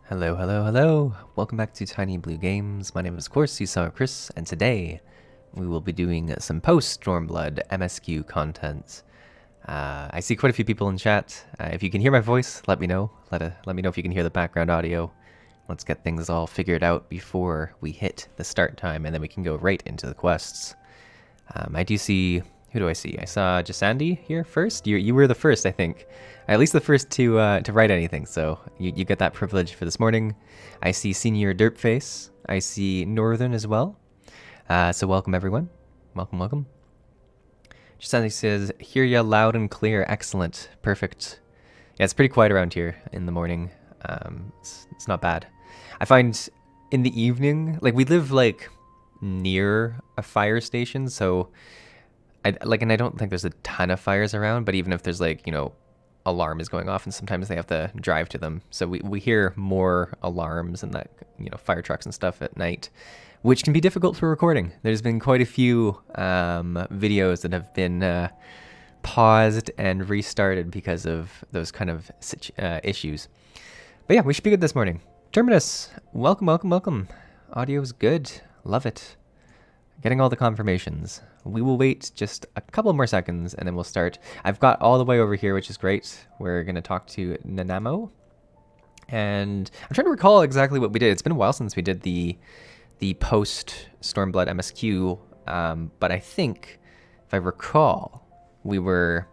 Hello, hello, hello! Welcome back to Tiny Blue Games. My name is, of course, Chris, and today we will be doing some Post-Stormblood MSQ content. I see quite a few people in chat. If you can hear my voice, let me know. Let me know if you can hear the background audio. Let's get things all figured out before we hit the start time, and then we can go right into the quests. I do see... Who do I see? I saw Jasandi here first. You were the first, I think. At least the first to write anything, so you get that privilege for this morning. I see Senior Derpface. I see Northern as well. So welcome, everyone. Welcome, welcome. Jasandi says, hear ya loud and clear. Excellent. Perfect. Yeah, it's pretty quiet around here in the morning. It's not bad. I find in the evening, like we live like near a fire station, so... and I don't think there's a ton of fires around, but even if there's like, you know, alarm is going off and sometimes they have to drive to them. So we hear more alarms and that, you know, fire trucks and stuff at night, which can be difficult for recording. There's been quite a few videos that have been paused and restarted because of those kind of issues. But yeah, we should be good this morning. Terminus, welcome, welcome, welcome. Audio's good. Love it. Getting all the confirmations. We will wait just a couple more seconds and then we'll start. I've got all the way over here, which is great. We're going to talk to Nanamo. And I'm trying to recall exactly what we did. It's been a while since we did the post-Stormblood MSQ. But I think, if I recall, we were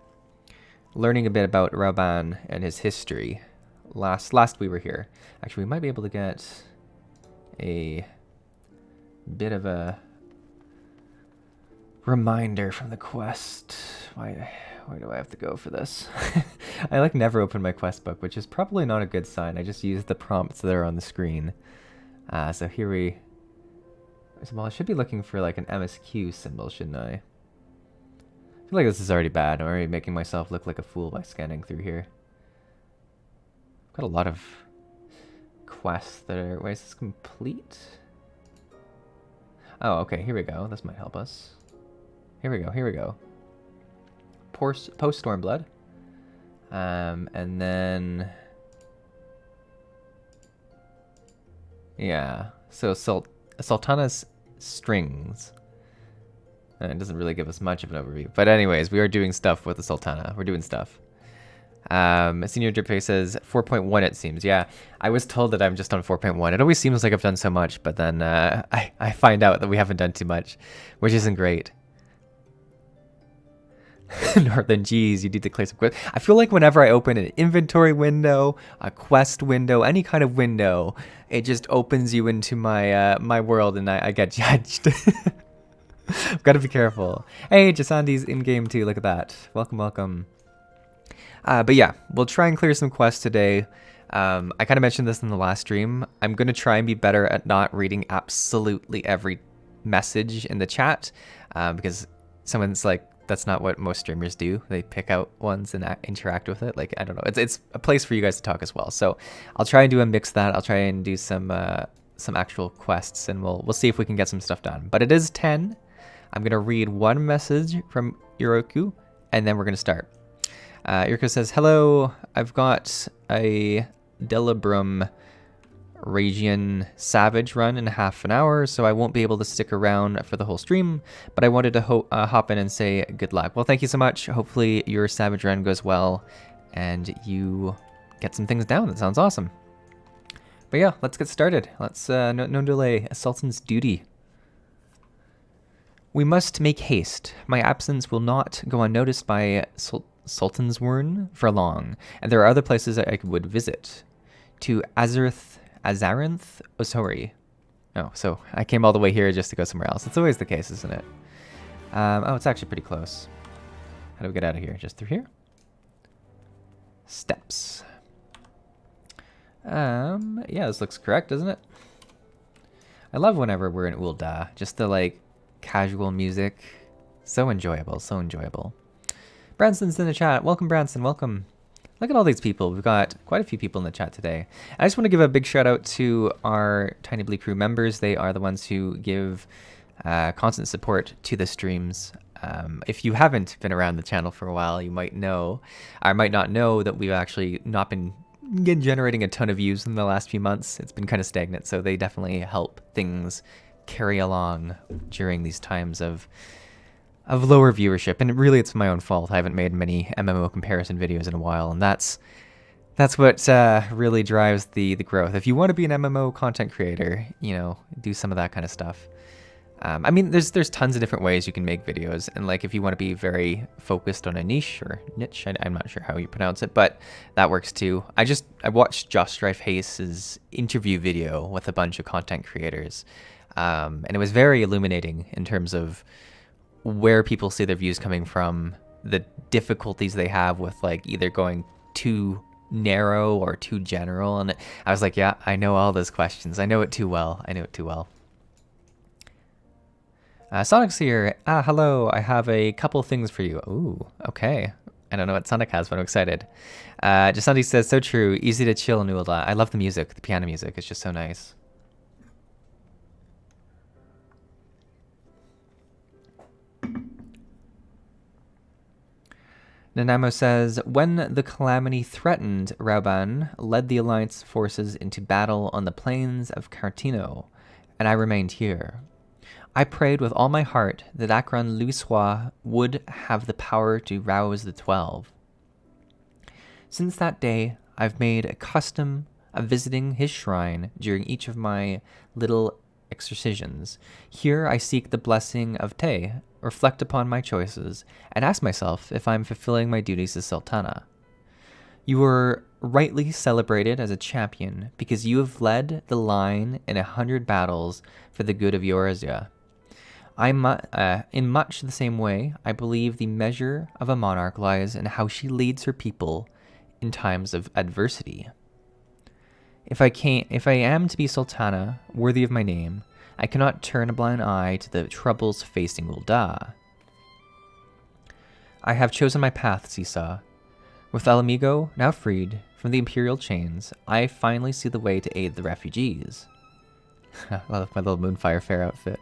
learning a bit about Raban and his history last we were here. Actually, we might be able to get a bit of a reminder from the quest. Where do I have to go for this? I like never open my quest book, which is probably not a good sign. I just use the prompts that are on the screen. So here well, I should be looking for like an MSQ symbol, shouldn't I? I feel like this is already bad. I'm already making myself look like a fool by scanning through here. I've got a lot of quests that are... Wait, is this complete? Oh, okay, here we go. This might help us. Here we go, here we go. Post-Stormblood. And then... yeah, so Sultana's Strings. And it doesn't really give us much of an overview. But anyways, we are doing stuff with the Sultana. We're doing stuff. Senior Dripface says 4.1 it seems. Yeah, I was told that I'm just on 4.1. It always seems like I've done so much, but then I find out that we haven't done too much, which isn't great. Northern, geez, you need to declare some quests. I feel like whenever I open an inventory window, a quest window, any kind of window, it just opens you into my my world and I get judged. I've got to be careful. Hey, Jasandi's in game too. Look at that. Welcome, welcome. But yeah, we'll try and clear some quests today. I kind of mentioned this in the last stream. I'm going to try and be better at not reading absolutely every message in the chat because someone's like, that's not what most streamers do. They pick out ones and interact with it. Like, I don't know. It's a place for you guys to talk as well. So I'll try and do a mix of that. I'll try and do some some actual quests, and we'll see if we can get some stuff done. But it is 10. I'm gonna read one message from Iroku, and then we're gonna start. Iroku says, "Hello, I've got a Delibrum Ragian Savage run in half an hour, so I won't be able to stick around for the whole stream, but I wanted to hop in and say good luck." Well, thank you so much. Hopefully your Savage run goes well, and you get some things down. That sounds awesome. But yeah, let's get started. Let's, no delay. A Sultan's duty. "We must make haste. My absence will not go unnoticed by Sultanswern for long, and there are other places I would visit. To Azarinth Osori." Oh, so I came all the way here just to go somewhere else. It's always the case, isn't it? Oh, it's actually pretty close. How do we get out of here? Just through here? Steps. Yeah, this looks correct, doesn't it? I love whenever we're in Ul'dah. Just the, like, casual music. So enjoyable, so enjoyable. Branson's in the chat. Welcome, Branson, welcome. Look at all these people. We've got quite a few people in the chat today. I just want to give a big shout out to our Tiny Blue Crew members. They are the ones who give constant support to the streams. If you haven't been around the channel for a while, you might know, or might not know, that we've actually not been generating a ton of views in the last few months. It's been kind of stagnant, so they definitely help things carry along during these times of lower viewership. And really, it's my own fault. I haven't made many MMO comparison videos in a while, and that's what really drives the growth. If you want to be an MMO content creator, you know, do some of that kind of stuff. I mean, there's tons of different ways you can make videos, and like if you want to be very focused on a niche or niche, I'm not sure how you pronounce it, but that works too. I watched Josh Strife Hase's interview video with a bunch of content creators, and it was very illuminating in terms of where people see their views coming from, the difficulties they have with like either going too narrow or too general, and I was like, yeah, I know all those questions. I know it too well. I know it too well. Sonic's here. Hello. I have a couple things for you. Ooh, okay. I don't know what Sonic has, but I'm excited. Jasanti says, so true. Easy to chill in Ul'dah. I love the music. The piano music. It's just so nice. Nanamo says, when the calamity threatened, Rauban led the Alliance forces into battle on the plains of Cartino, and I remained here. I prayed with all my heart that Akron Louisoix would have the power to rouse the 12. Since that day, I've made a custom of visiting his shrine during each of my little exorcisms. Here I seek the blessing of Te, reflect upon my choices, and ask myself if I'm fulfilling my duties as Sultana. You were rightly celebrated as a champion because you have led the line in 100 battles for the good of Eorzea. In much the same way, I believe the measure of a monarch lies in how she leads her people in times of adversity. If I am to be Sultana, worthy of my name, I cannot turn a blind eye to the troubles facing Ul'dah. I have chosen my path, Seesaw. With Alamigo now freed from the Imperial chains, I finally see the way to aid the refugees. I love my little Moonfire Fair outfit.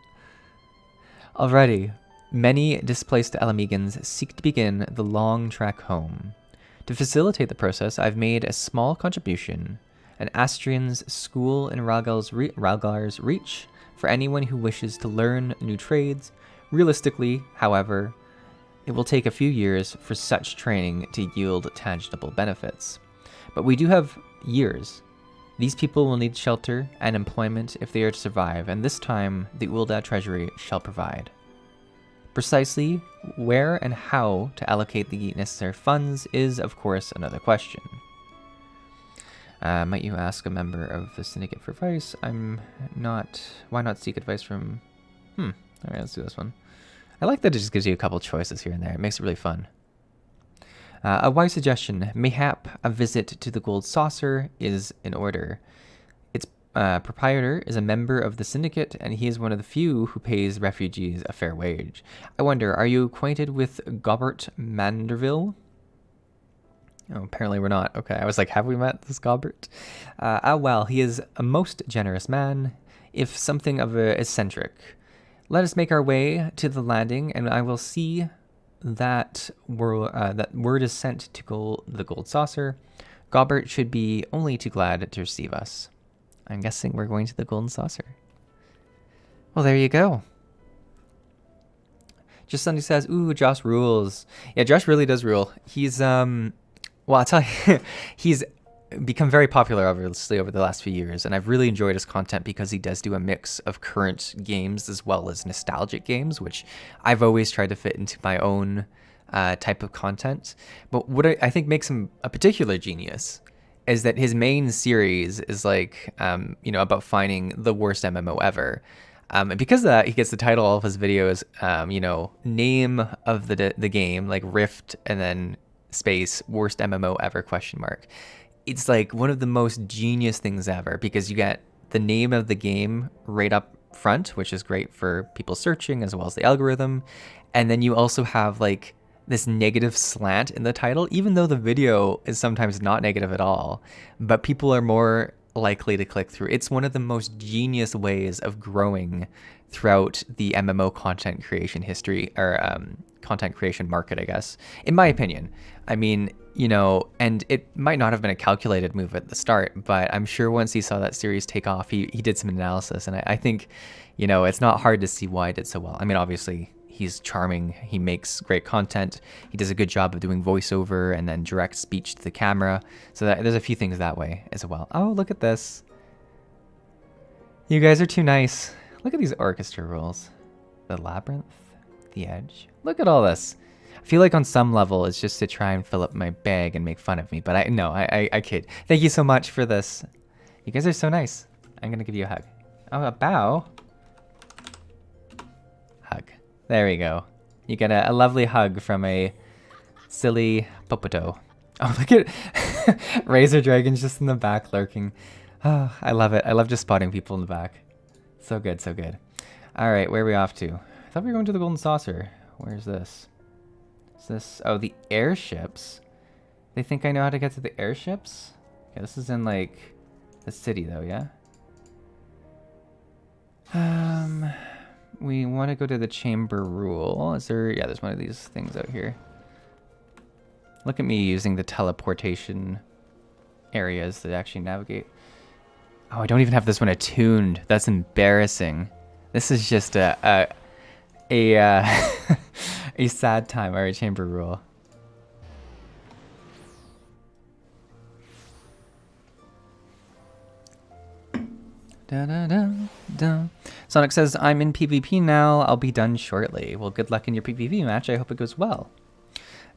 Already, many displaced Alamigans seek to begin the long trek home. To facilitate the process, I've made a small contribution, an Astrian's school in Ralgar's Reach, for anyone who wishes to learn new trades. Realistically, however, it will take a few years for such training to yield tangible benefits. But we do have years. These people will need shelter and employment if they are to survive, and this time the Ul'dah Treasury shall provide. Precisely where and how to allocate the necessary funds is, of course, another question. Might you ask a member of the Syndicate for advice? Why not seek advice from... Alright, let's do this one. I like that it just gives you a couple choices here and there. It makes it really fun. A wise suggestion. Mayhap a visit to the Gold Saucer is in order. Its proprietor is a member of the Syndicate, and he is one of the few who pays refugees a fair wage. I wonder, are you acquainted with Gobert Manderville? Oh, apparently we're not. Okay, I was like, have we met this Gobert? Well, he is a most generous man. if something of a eccentric. Let us make our way to the landing, and I will see that word is sent to the gold saucer. Gobert should be only too glad to receive us. I'm guessing we're going to the golden saucer. Well, there you go. Just Sunday says, ooh, Josh rules. Yeah, Josh really does rule. He's, well, I'll tell you, he's become very popular, obviously, over the last few years, and I've really enjoyed his content because he does do a mix of current games as well as nostalgic games, which I've always tried to fit into my own type of content. But what I think makes him a particular genius is that his main series is like, about finding the worst MMO ever. And because of that, he gets the title of his videos, name of the game, like Rift, and then space, worst MMO ever, ? It's like one of the most genius things ever because you get the name of the game right up front, which is great for people searching as well as the algorithm. And then you also have like this negative slant in the title, even though the video is sometimes not negative at all, but people are more likely to click through. It's one of the most genius ways of growing throughout the MMO content creation history, or content creation market, I guess, in my opinion. I mean, and it might not have been a calculated move at the start, but I'm sure once he saw that series take off, he did some analysis, and I think, it's not hard to see why it did so well. I mean, obviously, he's charming, he makes great content, he does a good job of doing voiceover and then direct speech to the camera, so there's a few things that way as well. Oh, look at this. You guys are too nice. Look at these orchestra rules. The Labyrinth, the Edge. Look at all this. I feel like on some level it's just to try and fill up my bag and make fun of me, but I kid. Thank you so much for this. You guys are so nice. I'm gonna give you a hug. Oh, a bow? Hug. There we go. You get a lovely hug from a silly Popoto. Oh, look at Razor Dragon's just in the back lurking. Oh, I love it. I love just spotting people in the back. So good, so good. All right, where are we off to? I thought we were going to the Golden Saucer. Where's this? Is this... Oh, the airships. They think I know how to get to the airships? Okay, this is in, like, the city, though, yeah? We want to go to the Chamber Rule. Is there... Yeah, there's one of these things out here. Look at me using the teleportation areas to actually navigate. Oh, I don't even have this one attuned. That's embarrassing. This is just a sad time. All right, Chamber Rule. Da, da, da, da. Sonic says, I'm in PvP now. I'll be done shortly. Well, good luck in your PvP match. I hope it goes well.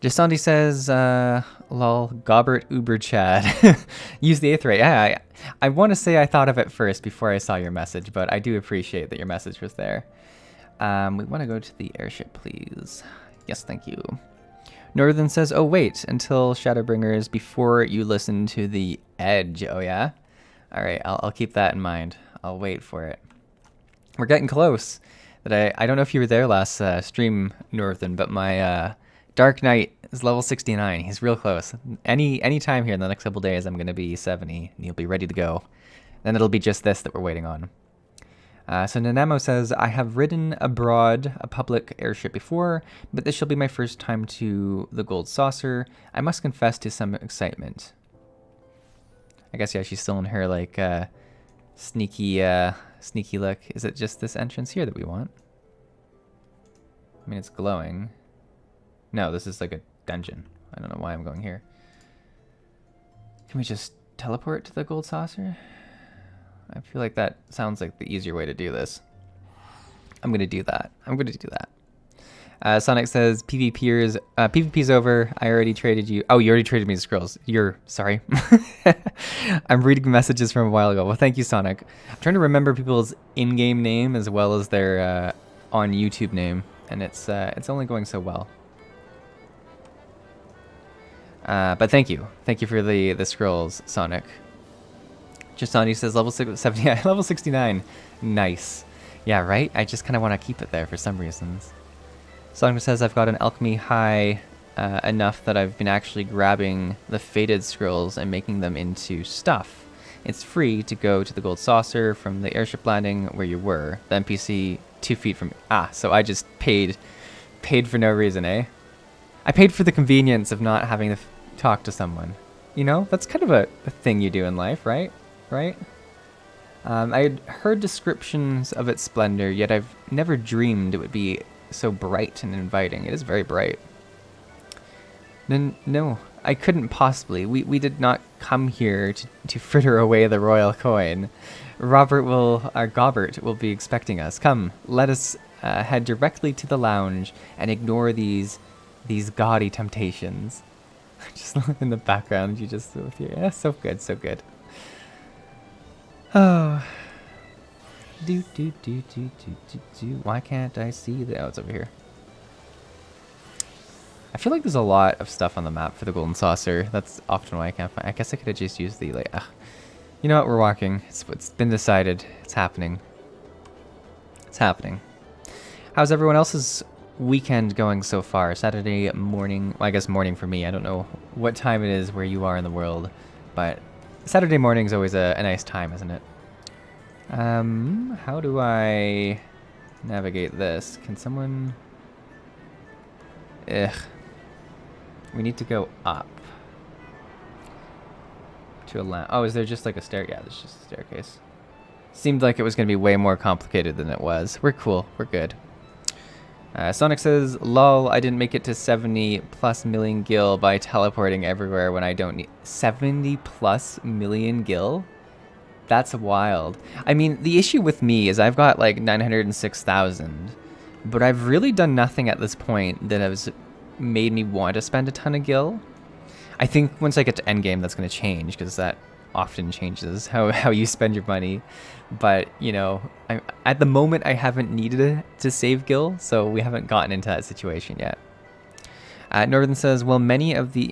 Jasandi says, lol, Gobert Uber Chad. Use the Aetherite. Yeah, I want to say I thought of it first before I saw your message, but I do appreciate that your message was there. We want to go to the airship, please. Yes, thank you. Northern says, oh, wait until Shadowbringers before you listen to the Edge. Oh, yeah? All right, I'll keep that in mind. I'll wait for it. We're getting close. I don't know if you were there last stream, Northern, but my Dark Knight is level 69. He's real close. Any time here in the next couple days, I'm going to be 70, and he'll be ready to go. Then it'll be just this that we're waiting on. So Nanamo says, I have ridden abroad a public airship before, but this shall be my first time to the Gold Saucer. I must confess to some excitement. I guess, yeah, she's still in her, like, sneaky look. Is it just this entrance here that we want? I mean, it's glowing. No, this is like a dungeon. I don't know why I'm going here. Can we just teleport to the Gold Saucer? I feel like that sounds like the easier way to do this. I'm going to do that. Sonic says, PvP's over. I already traded you. Oh, you already traded me the scrolls. Sorry. I'm reading messages from a while ago. Well, thank you, Sonic. I'm trying to remember people's in-game name as well as their on YouTube name, and it's only going so well. But thank you for the scrolls, Sonic. Justani says level 70, level 69. Nice. Yeah, right? I just kind of want to keep it there for some reasons. Sonic says I've got an alchemy high enough that I've been actually grabbing the faded scrolls and making them into stuff. It's free to go to the gold saucer from the airship landing where you were. The NPC 2 feet from... so I just paid for no reason, eh? I paid for the convenience of not having to talk to someone. You know, that's kind of a thing you do in life, right? Right? I had heard descriptions of its splendor, yet I've never dreamed it would be so bright and inviting. It is very bright. No, I couldn't possibly. We did not come here to fritter away the royal coin. Gobbert will be expecting us. Come, let us head directly to the lounge and ignore these gaudy temptations. Just in the background, you just with your so good, so good. Oh, do. Why can't I see the? Oh, it's over here. I feel like there's a lot of stuff on the map for the golden saucer. That's often why I can't find. I guess I could have just used the like. You know what? We're walking. It's been decided. It's happening. It's happening. How's everyone else's weekend going so far? Saturday morning. Well, I guess morning for me. I don't know what time it is where you are in the world, but Saturday morning is always a nice time, isn't it? How do I navigate this? Can someone? We need to go up to a land. Oh, is there just like a stair? Yeah, there's just a staircase. Seemed like it was going to be way more complicated than it was. We're cool. We're good. Sonic says, lol, I didn't make it to 70+ million gil by teleporting everywhere when I don't need 70+ million gil? That's wild. I mean, the issue with me is I've got like 906,000, but I've really done nothing at this point that has made me want to spend a ton of gil. I think once I get to endgame, that's going to change, because that often changes how you spend your money. But, you know, at the moment, I haven't needed it to save gil, so we haven't gotten into that situation yet. Northern says, well, many of us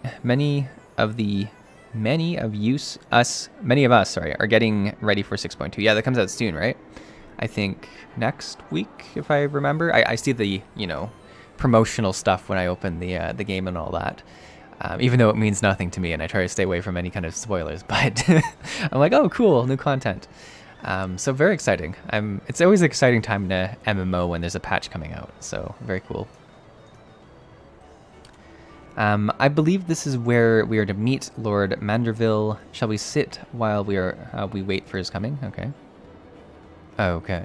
are getting ready for 6.2. Yeah, that comes out soon, right? I think next week, if I remember. I see the, you know, promotional stuff when I open the game and all that. Even though it means nothing to me, and I try to stay away from any kind of spoilers, but I'm like, oh, cool, new content. So very exciting. It's always an exciting time to MMO when there's a patch coming out, so very cool. I believe this is where we are to meet Lord Manderville. Shall we sit while we wait for his coming? Okay. Okay.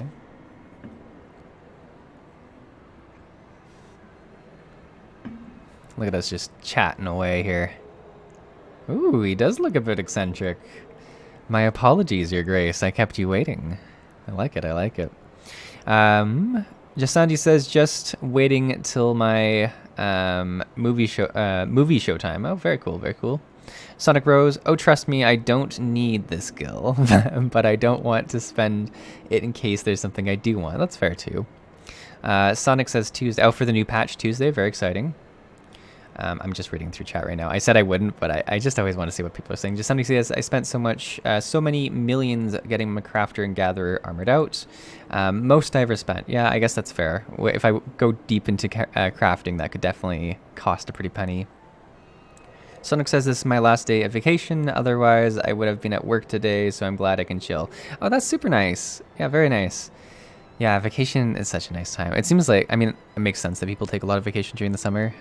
Look at us just chatting away here. Ooh, he does look a bit eccentric. My apologies, Your Grace. I kept you waiting. I like it. I like it. Jasandi says, just waiting till my movie show time. Oh, very cool. Very cool. Sonic Rose. Oh, trust me, I don't need this skill, but I don't want to spend it in case there's something I do want. That's fair too. Sonic says Tuesday. Oh, for the new patch Tuesday. Very exciting. I'm just reading through chat right now. I said I wouldn't, but I just always want to see what people are saying. Just somebody says, I spent so many millions getting my crafter and gatherer armored out. Most I ever spent. Yeah, I guess that's fair. If I go deep into crafting, that could definitely cost a pretty penny. Sonic says this is my last day of vacation. Otherwise, I would have been at work today, so I'm glad I can chill. Oh, that's super nice. Yeah, very nice. Yeah, vacation is such a nice time. It seems like, I mean, it makes sense that people take a lot of vacation during the summer.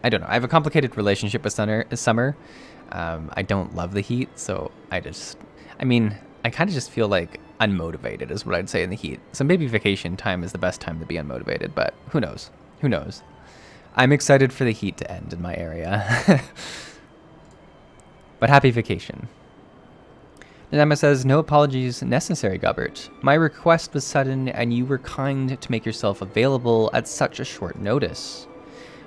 I don't know. I have a complicated relationship with summer. I don't love the heat, so I kind of just feel like unmotivated is what I'd say in the heat. So maybe vacation time is the best time to be unmotivated, but who knows? Who knows? I'm excited for the heat to end in my area. But happy vacation. Nanema says, no apologies necessary, Gubbert. My request was sudden, and you were kind to make yourself available at such a short notice.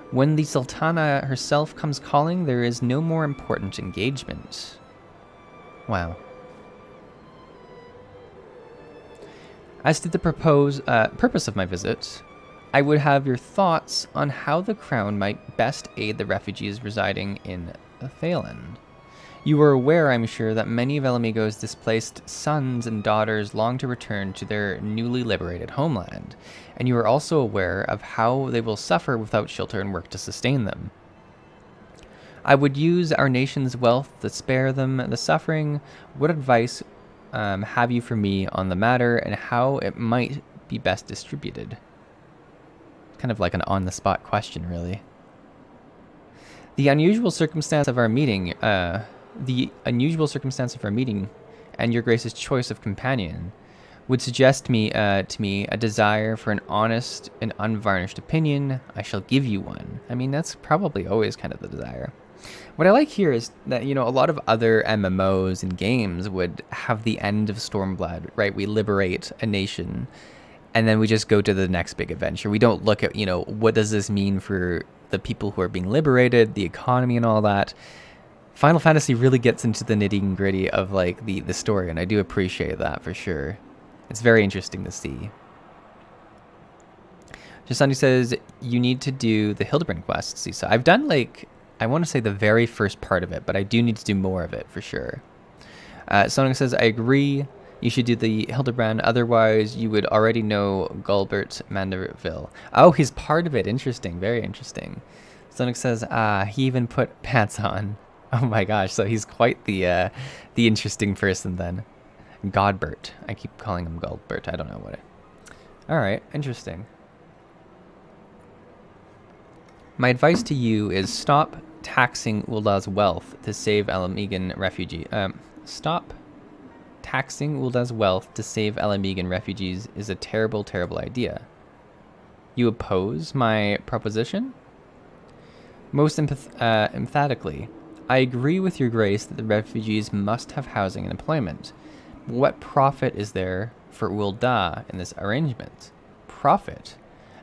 When the Sultana herself comes calling, there is no more important engagement. Wow. As to the purpose of my visit, I would have your thoughts on how the Crown might best aid the refugees residing in Thailand. You are aware, I'm sure, that many of Elamigo's displaced sons and daughters long to return to their newly liberated homeland, and you are also aware of how they will suffer without shelter and work to sustain them. I would use our nation's wealth to spare them the suffering. What advice have you for me on the matter and how it might be best distributed? Kind of like an on-the-spot question, really. The unusual circumstance of our meeting, and your Grace's choice of companion would suggest to me a desire for an honest and unvarnished opinion. I shall give you one. I mean, that's probably always kind of the desire. What I like here is that, you know, a lot of other MMOs and games would have the end of Stormblood, right? We liberate a nation, and then we just go to the next big adventure. We don't look at, you know, what does this mean for the people who are being liberated, the economy and all that. Final Fantasy really gets into the nitty gritty of like the story, and I do appreciate that for sure. It's very interesting to see. Jasandi says, you need to do the Hildebrand quest, Sisa. I've done like, I want to say the very first part of it, but I do need to do more of it for sure. Sonic says, I agree. You should do the Hildebrand, otherwise you would already know Gulbert Mandeville. Oh, he's part of it. Interesting, very interesting. Sonic says, he even put pants on. Oh my gosh, so he's quite the interesting person then. Godbert. I keep calling him Gulbert. I don't know what it. Alright, interesting. My advice to you is stop taxing Ulda's wealth to save Alamegan refugee. Stop taxing Ulda's wealth to save Alamegan refugees is a terrible, terrible idea. You oppose my proposition? Most emphatically, I agree with your grace that the refugees must have housing and employment. What profit is there for Ulda in this arrangement? Profit?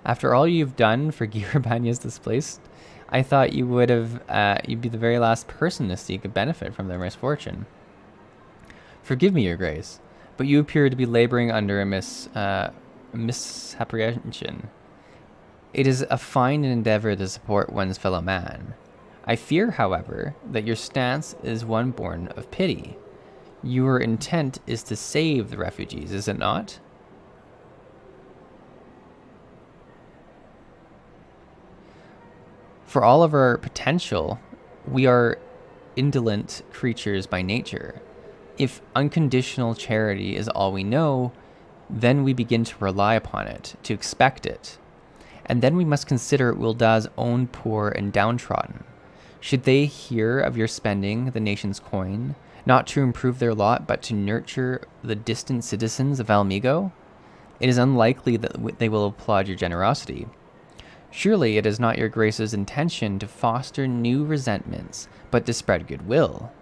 After all you've done for Girabanya's displaced, I thought you would have, you'd be the very last person to seek a benefit from their misfortune. Forgive me, your grace, but you appear to be laboring under a misapprehension. It is a fine endeavor to support one's fellow man. I fear, however, that your stance is one born of pity. Your intent is to save the refugees, is it not? For all of our potential, we are indolent creatures by nature. If unconditional charity is all we know, then we begin to rely upon it, to expect it. And then we must consider Ulda's own poor and downtrodden. Should they hear of your spending the nation's coin, not to improve their lot, but to nurture the distant citizens of Almigo? It is unlikely that they will applaud your generosity. Surely it is not your grace's intention to foster new resentments, but to spread goodwill.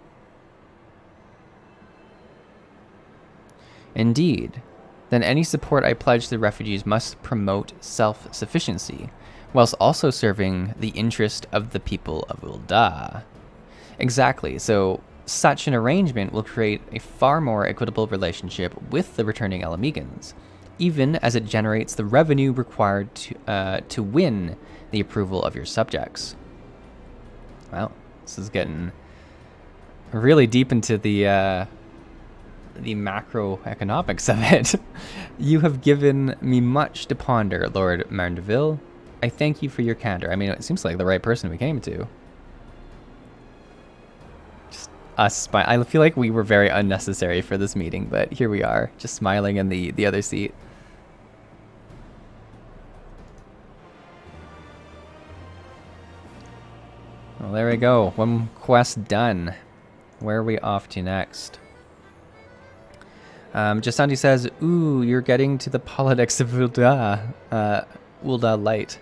Indeed, then any support I pledge to the refugees must promote self-sufficiency, whilst also serving the interest of the people of Ulda. Exactly, so such an arrangement will create a far more equitable relationship with the returning Alamegans, even as it generates the revenue required to win the approval of your subjects. Wow, this is getting really deep into the macroeconomics of it. You have given me much to ponder, Lord Mandeville. I thank you for your candor. I mean, it seems like the right person we came to. Just us. I feel like we were very unnecessary for this meeting, but here we are, just smiling in the other seat. Well, there we go. One quest done. Where are we off to next? Jasandi says, ooh, you're getting to the politics of Ulda. Ulda light.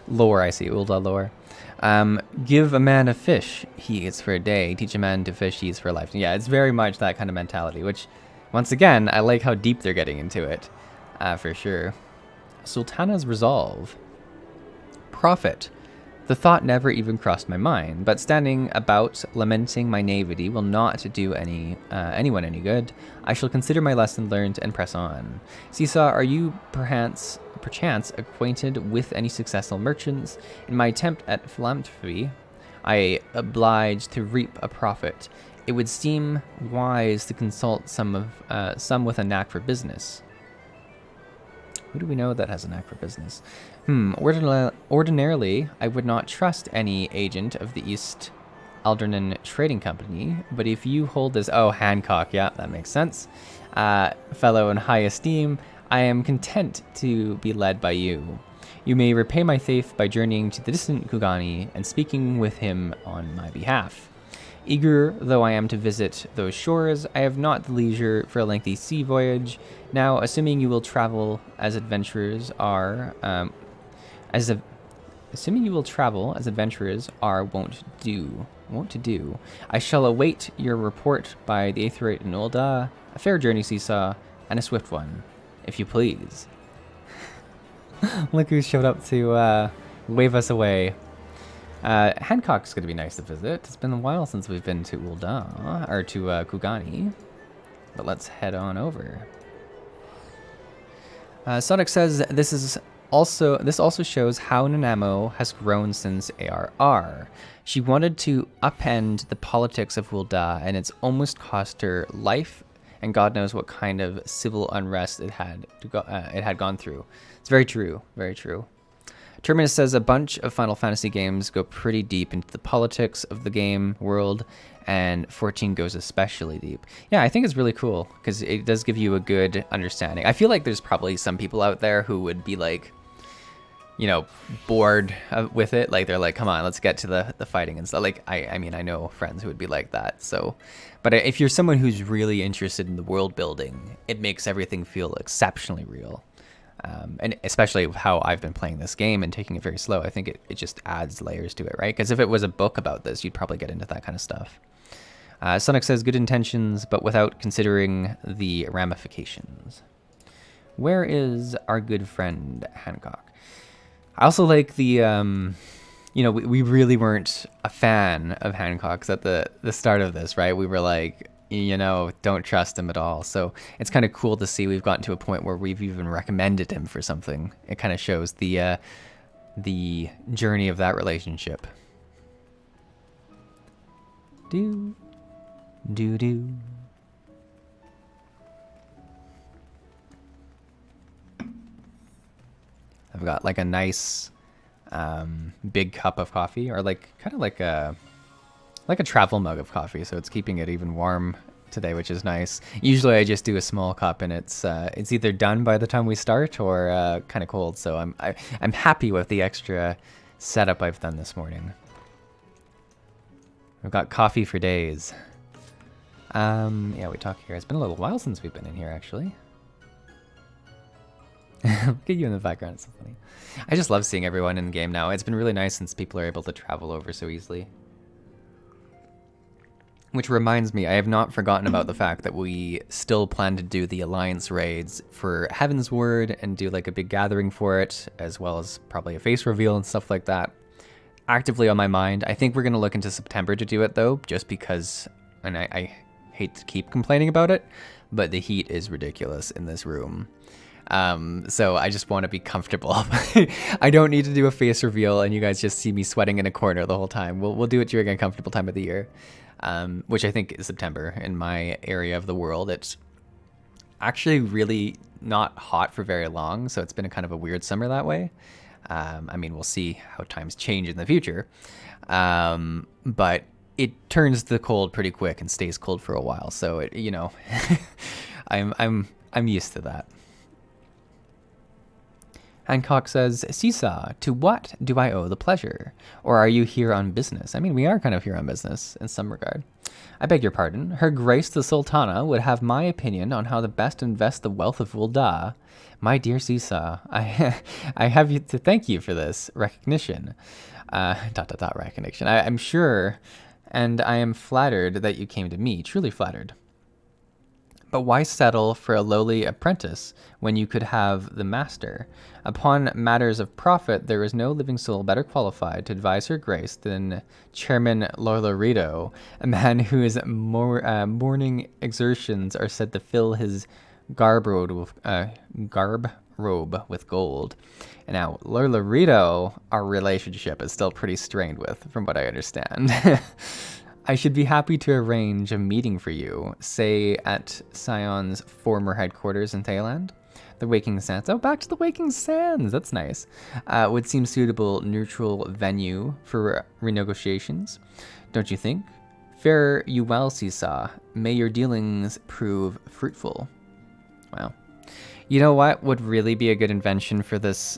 Lore, I see. Ulda lore. Give a man a fish, he eats for a day. Teach a man to fish, he eats for a life. Yeah, it's very much that kind of mentality, which, once again, I like how deep they're getting into it. For sure. Sultana's resolve. Profit. The thought never even crossed my mind, but standing about lamenting my naivety will not do anyone any good. I shall consider my lesson learned and press on. Seesaw, are you perchance acquainted with any successful merchants? In my attempt at philanthropy, I obliged to reap a profit. It would seem wise to consult some with a knack for business. Who do we know that has a knack for business? Ordinarily, I would not trust any agent of the East Aldernan Trading Company, but if you hold this... Oh, Hancock, yeah, that makes sense. Fellow in high esteem, I am content to be led by you. You may repay my faith by journeying to the distant Kugani and speaking with him on my behalf. Eager though I am to visit those shores, I have not the leisure for a lengthy sea voyage. Now, assuming you will travel as adventurers are, assuming you will travel as adventurers are wont to do, I shall await your report by the Aetheryte in Ul'dah. A fair journey, Seesaw, and a swift one, if you please. Look who showed up to wave us away. Hancock's going to be nice to visit. It's been a while since we've been to Ul'dah, or to Kugani. But let's head on over. Sonic says this also shows how Nanamo has grown since ARR. She wanted to upend the politics of Ul'dah, and it's almost cost her life, and God knows what kind of civil unrest it had gone through. It's very true, very true. Terminus says a bunch of Final Fantasy games go pretty deep into the politics of the game world, and 14 goes especially deep. Yeah, I think it's really cool, because it does give you a good understanding. I feel like there's probably some people out there who would be like, you know, bored with it. Like, they're like, come on, let's get to the fighting and stuff. Like, I mean, I know friends who would be like that, so... But if you're someone who's really interested in the world building, it makes everything feel exceptionally real. And especially how I've been playing this game and taking it very slow, I think it just adds layers to it, right? Because if it was a book about this, you'd probably get into that kind of stuff. Sonic says, good intentions, but without considering the ramifications. Where is our good friend Hancock? I also like the, you know, we really weren't a fan of Hancock's at the start of this, right? We were like, you know, don't trust him at all. So it's kind of cool to see we've gotten to a point where we've even recommended him for something. It kind of shows the journey of that relationship. Do. I've got like a nice big cup of coffee, or like kind of like a travel mug of coffee, so it's keeping it even warm today, which is nice. Usually I just do a small cup, and it's either done by the time we start or kind of cold. So I'm happy with the extra setup I've done this morning. We've got coffee for days. Yeah, we talk here. It's been a little while since we've been in here, actually. Look at you in the background. It's so funny. I just love seeing everyone in the game now. It's been really nice since people are able to travel over so easily. Which reminds me, I have not forgotten about the fact that we still plan to do the Alliance raids for Heaven's Word and do like a big gathering for it, as well as probably a face reveal and stuff like that. Actively on my mind. I think we're going to look into September to do it though, just because, and I hate to keep complaining about it, but the heat is ridiculous in this room. So I just want to be comfortable. I don't need to do a face reveal and you guys just see me sweating in a corner the whole time. We'll do it during a comfortable time of the year, which I think is September in my area of the world. It's actually really not hot for very long, so it's been a kind of a weird summer that way. I mean, we'll see how times change in the future, but it turns the cold pretty quick and stays cold for a while. So it, you know, I'm used to that. Hancock says, Seesaw, to what do I owe the pleasure? Or are you here on business? I mean, we are kind of here on business in some regard. I beg your pardon. Her Grace the Sultana would have my opinion on how to best invest the wealth of Ul'dah. My dear Seesaw, I have you to thank you for this recognition. Recognition. I'm sure, and I am flattered that you came to me, truly flattered. But why settle for a lowly apprentice when you could have the master? Upon matters of profit, there is no living soul better qualified to advise her grace than Chairman Lorlarito, a man whose morning exertions are said to fill his garb robe with gold. And now, Lorlarito, our relationship is still pretty strained with, from what I understand. I should be happy to arrange a meeting for you, say at Sion's former headquarters in Thailand. The Waking Sands. Oh, back to the Waking Sands. That's nice. Would seem suitable neutral venue for renegotiations, don't you think? Fare you well, Seesaw. May your dealings prove fruitful. Wow. You know what would really be a good invention for this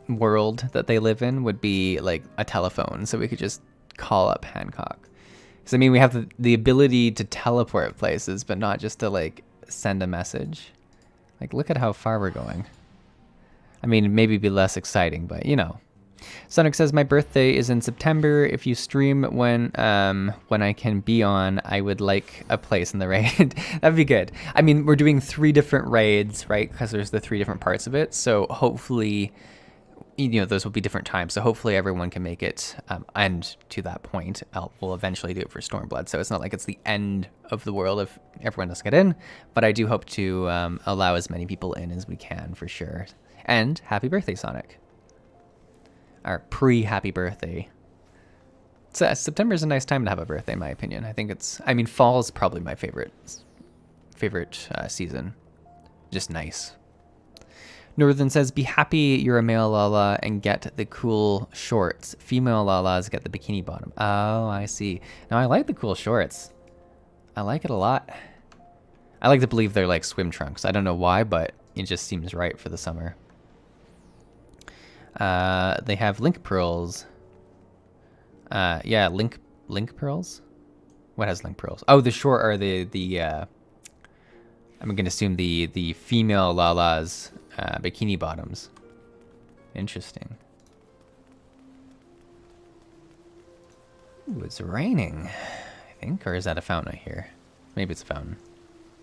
world that they live in would be like a telephone, so we could just call up Hancock. Because I mean, we have the ability to teleport places, but not just to like send a message. Like, look at how far we're going. I mean, maybe be less exciting, but you know. Sonic says, my birthday is in September. If you stream when I can be on, I would like a place in the raid. That'd be good. I mean, we're doing 3 different raids, right? Because there's the 3 different parts of it. So hopefully, you know, those will be different times. So hopefully everyone can make it. And to that point, we'll eventually do it for Stormblood. So it's not like it's the end of the world if everyone doesn't get in. But I do hope to allow as many people in as we can for sure. And happy birthday, Sonic. Our pre-happy birthday. So September is a nice time to have a birthday, in my opinion. I think I mean, fall is probably my favorite season. Just nice. Northern says, be happy you're a male Lala and get the cool shorts. Female Lalas get the bikini bottom. Oh, I see. Now, I like the cool shorts. I like it a lot. I like to believe they're like swim trunks. I don't know why, but it just seems right for the summer. They have link pearls. Yeah, link pearls. What has link pearls? Oh, the short are the I'm gonna assume the female Lala's bikini bottoms. Interesting. Ooh, it's raining, I think, or is that a fountain I hear? Maybe it's a fountain.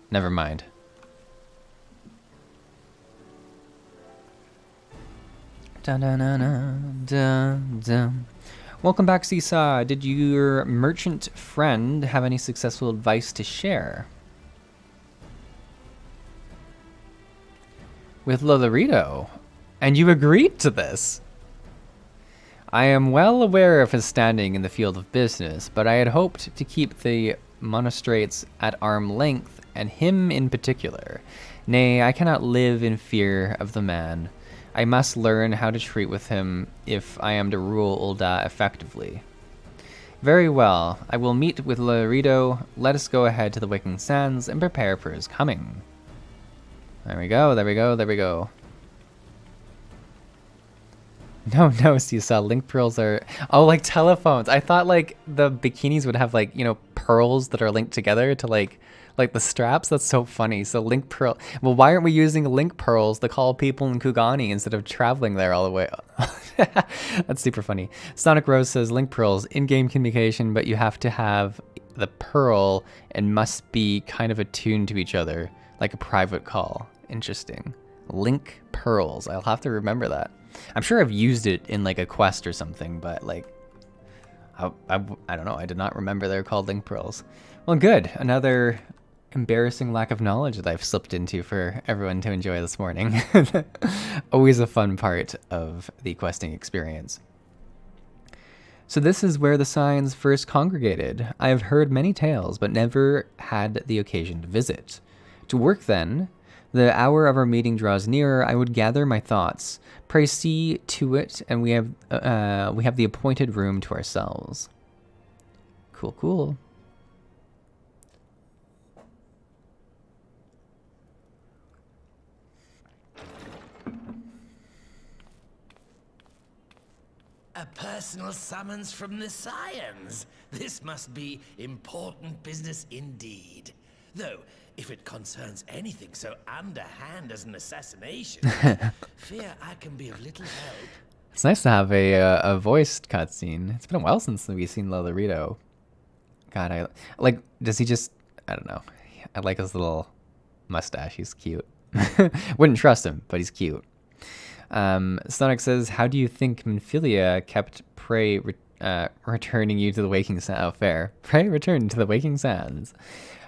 Never mind. Dun, dun, dun, dun, dun, dun. Welcome back, Seesaw. Did your merchant friend have any successful advice to share? With Lolorito. And you agreed to this. I am well aware of his standing in the field of business, but I had hoped to keep the monastrates at arm's length, and him in particular. Nay, I cannot live in fear of the man. I must learn how to treat with him if I am to rule Ul'dah effectively. Very well, I will meet with Lolorito. Let us go ahead to the Waking Sands and prepare for his coming. There we go, there we go, there we go. No, Seesaw, link pearls are... Oh, like telephones. I thought like the bikinis would have like, you know, pearls that are linked together to like the straps. That's so funny. So link pearl. Well, why aren't we using link pearls to call people in Kugani instead of traveling there all the way? That's super funny. Sonic Rose says link pearls, in-game communication, but you have to have the pearl and must be kind of attuned to each other, like a private call. Interesting. Link pearls. I'll have to remember that. I'm sure I've used it in like a quest or something, but like, I don't know. I did not remember they're called link pearls. Well, good. Another embarrassing lack of knowledge that I've slipped into for everyone to enjoy this morning. Always a fun part of the questing experience. So this is where the signs first congregated. I have heard many tales, but never had the occasion to visit. To work then, the hour of our meeting draws nearer. I would gather my thoughts. Pray see to it, and we have the appointed room to ourselves. Cool, cool. A personal summons from the Scions. This must be important business indeed. Though, if it concerns anything so underhand as an assassination, fear I can be of little help. It's nice to have a voiced cutscene. It's been a while since we've seen Lolorito. God, I like. Does he just? I don't know. I like his little mustache. He's cute. Wouldn't trust him, but he's cute. Sonic says, "How do you think Minfilia kept Prey returning you to the Waking Sands?" Oh, fair. Prey returned to the Waking Sands.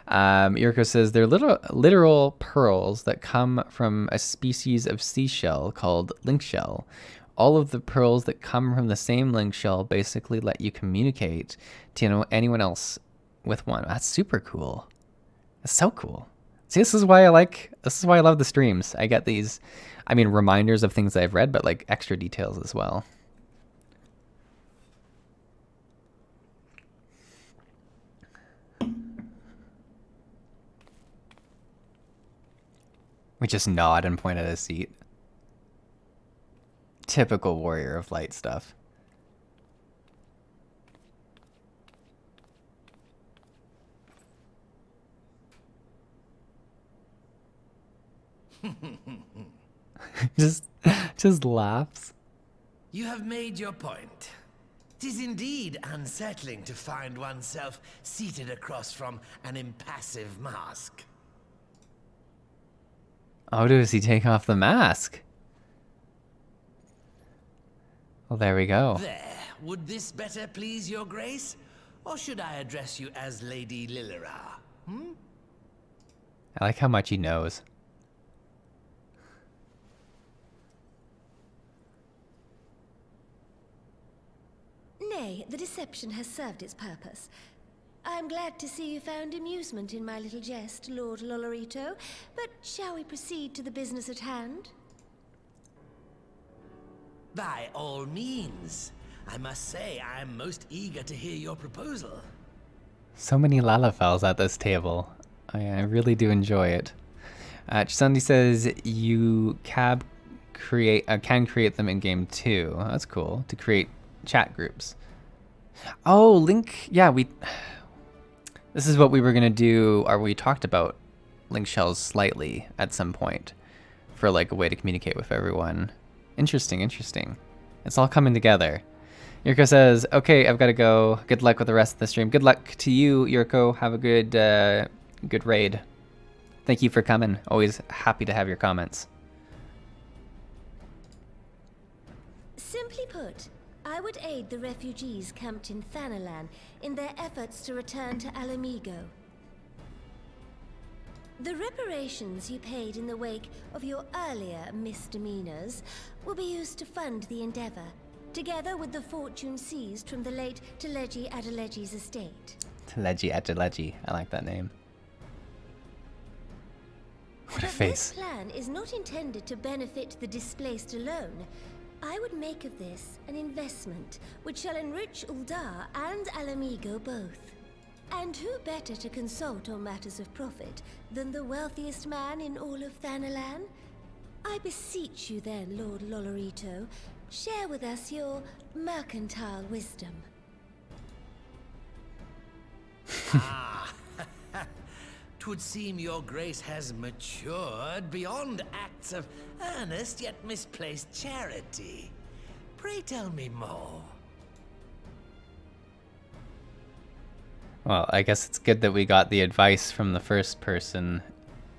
Yurko says, they're literal pearls that come from a species of seashell called link shell. All of the pearls that come from the same link shell basically let you communicate to anyone else with one. That's super cool. That's so cool. See, this is why I love the streams. I get these, I mean, reminders of things I've read, but like extra details as well. We just nod and point at a seat. Typical Warrior of Light stuff. just laughs. You have made your point. 'Tis indeed unsettling to find oneself seated across from an impassive mask. Oh, does he take off the mask? Well, there we go. There. Would this better please your grace? Or should I address you as Lady Lilira? I like how much he knows. Nay, the deception has served its purpose. I am glad to see you found amusement in my little jest, Lord Lolorito, but shall we proceed to the business at hand? By all means. I must say, I am most eager to hear your proposal. So many Lalafels at this table. I really do enjoy it. Chisandi says you can create them in game too. That's cool. To create chat groups. Oh, Link. Yeah, this is what we were gonna do, or we talked about Link shells slightly at some point for like a way to communicate with everyone. Interesting. It's all coming together. Yurko says, okay, I've got to go. Good luck with the rest of the stream. Good luck to you, Yurko. Have a good raid. Thank you for coming. Always happy to have your comments. Simply put, I would aid the refugees camped in Thanalan in their efforts to return to Alamigo. The reparations you paid in the wake of your earlier misdemeanors will be used to fund the endeavor, together with the fortune seized from the late Teleji Adeleji's estate. Teleji Adeleji. I like that name. What a But face. this plan is not intended to benefit the displaced alone. I would make of this an investment which shall enrich Uldar and Alamigo both. And who better to consult on matters of profit than the wealthiest man in all of Thanalan? I beseech you then, Lord Lolorito, share with us your mercantile wisdom. Ah, 'twould seem your grace has matured beyond acts of earnest yet misplaced charity. Pray tell me more. Well, I guess it's good that we got the advice from the first person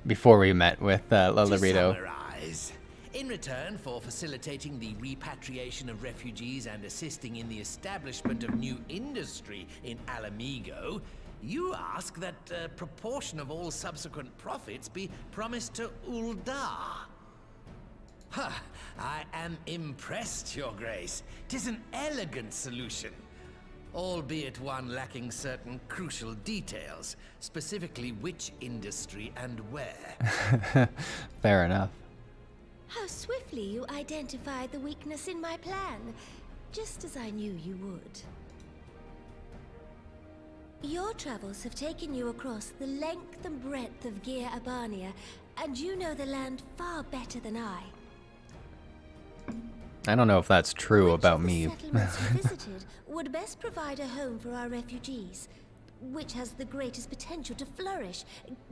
before we met with Lolorito. To summarize, in return for facilitating the repatriation of refugees and assisting in the establishment of new industry in Alamigo, you ask that a proportion of all subsequent profits be promised to Uldar. Huh, I am impressed, Your Grace. 'Tis an elegant solution, albeit one lacking certain crucial details, specifically which industry and where. Fair enough. How swiftly you identified the weakness in my plan, just as I knew you would. Your travels have taken you across the length and breadth of Gir Abania, and you know the land far better than I. I don't know if that's true Which about of the me. settlements you visited would best provide a home for our refugees? Which has the greatest potential to flourish,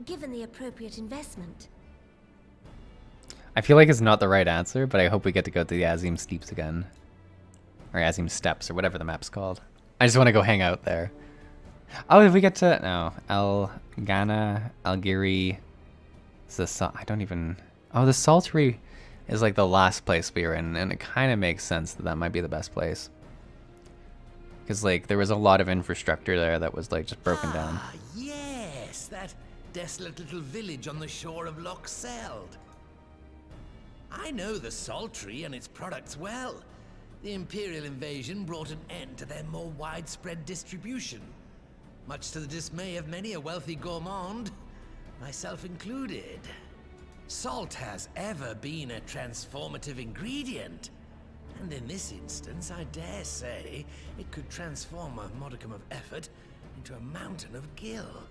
given the appropriate investment? I feel like it's not the right answer, but I hope we get to go to the Azim Steeps again. Or Azim Steps, or whatever the map's called. I just want to go hang out there. Oh, if we get to... No. El Ghana, Algiri... I don't even... Oh, the Saltery is like the last place we were in, and it kind of makes sense that that might be the best place. Because, like, there was a lot of infrastructure there that was, like, just broken down. Ah, yes, that desolate little village on the shore of Loch Seld. I know the Saltery and its products well. The Imperial invasion brought an end to their more widespread distribution, much to the dismay of many a wealthy gourmand. myself included. Salt has ever been a transformative ingredient, and in this instance, I dare say, it could transform a modicum of effort into a mountain of gill.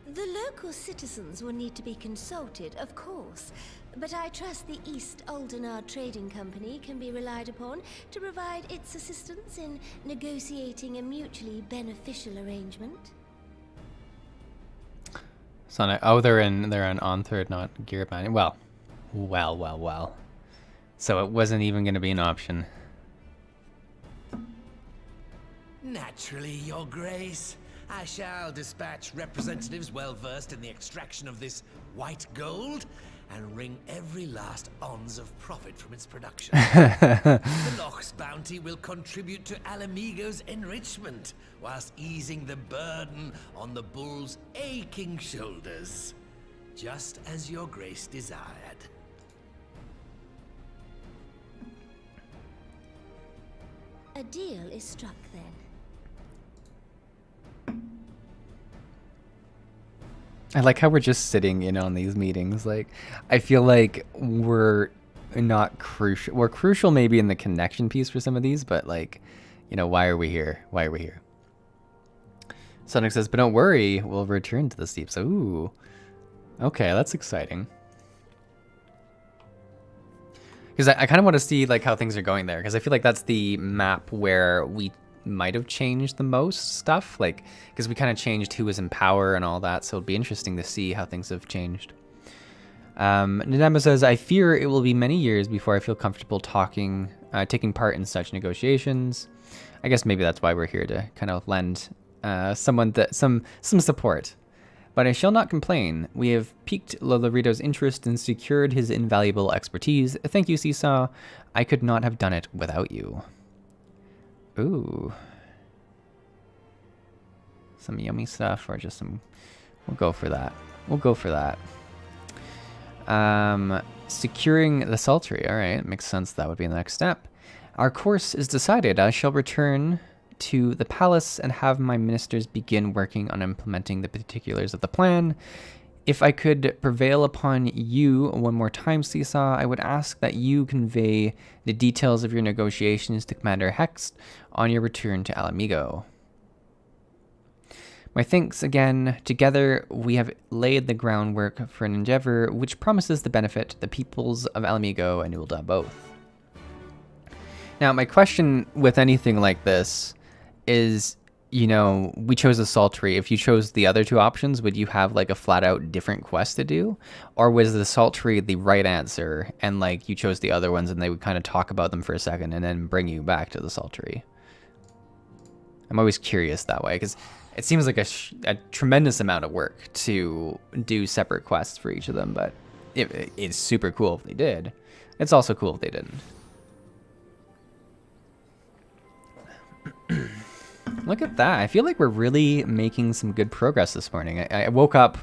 The local citizens will need to be consulted, of course, but I trust the East Aldenar Trading Company can be relied upon to provide its assistance in negotiating a mutually beneficial arrangement. Sonic. Oh, they're on third, not gear binding. Well. So it wasn't even going to be an option. Naturally, Your Grace. I shall dispatch representatives well versed in the extraction of this white gold and wring every last ons of profit from its production. The Loch's bounty will contribute to Alamigo's enrichment, whilst easing the burden on the bull's aching shoulders, just as Your Grace desired. A deal is struck then. I like how we're just sitting in on these meetings. Like, I feel like we're not crucial. We're crucial maybe in the connection piece for some of these, but like, you know, why are we here? Why are we here? Sonic says, but don't worry, we'll return to the steeps. Ooh. Okay, that's exciting. Because I kind of want to see like how things are going there, because I feel like that's the map where we might have changed the most stuff, like because we kind of changed who was in power and all that, so it'd be interesting to see how things have changed. Nadama says, I fear it will be many years before I feel comfortable taking part in such negotiations. I guess maybe that's why we're here, to kind of lend some support. But I shall not complain. We have piqued Lolorito's interest and secured his invaluable expertise. Thank you, Seesaw. I could not have done it without you. Ooh. Some yummy stuff, or just some... We'll go for that. We'll go for that. Securing the Sultry. Alright, makes sense. That would be the next step. Our course is decided. I shall return to the palace and have my ministers begin working on implementing the particulars of the plan. If I could prevail upon you one more time, Seesaw, I would ask that you convey the details of your negotiations to Commander Hex on your return to Alamigo. My thanks again. Together, we have laid the groundwork for an endeavor which promises to benefit the peoples of Alamigo and Ul'dah both. Now, my question with anything like this is, you know, we chose a Sultry. If you chose the other two options, would you have like a flat out different quest to do? Or was the Sultry the right answer and like you chose the other ones and they would kind of talk about them for a second and then bring you back to the Sultry? I'm always curious that way, because it seems like a tremendous amount of work to do separate quests for each of them, but it's super cool if they did. It's also cool if they didn't. Look at that. I feel like we're really making some good progress this morning. I woke up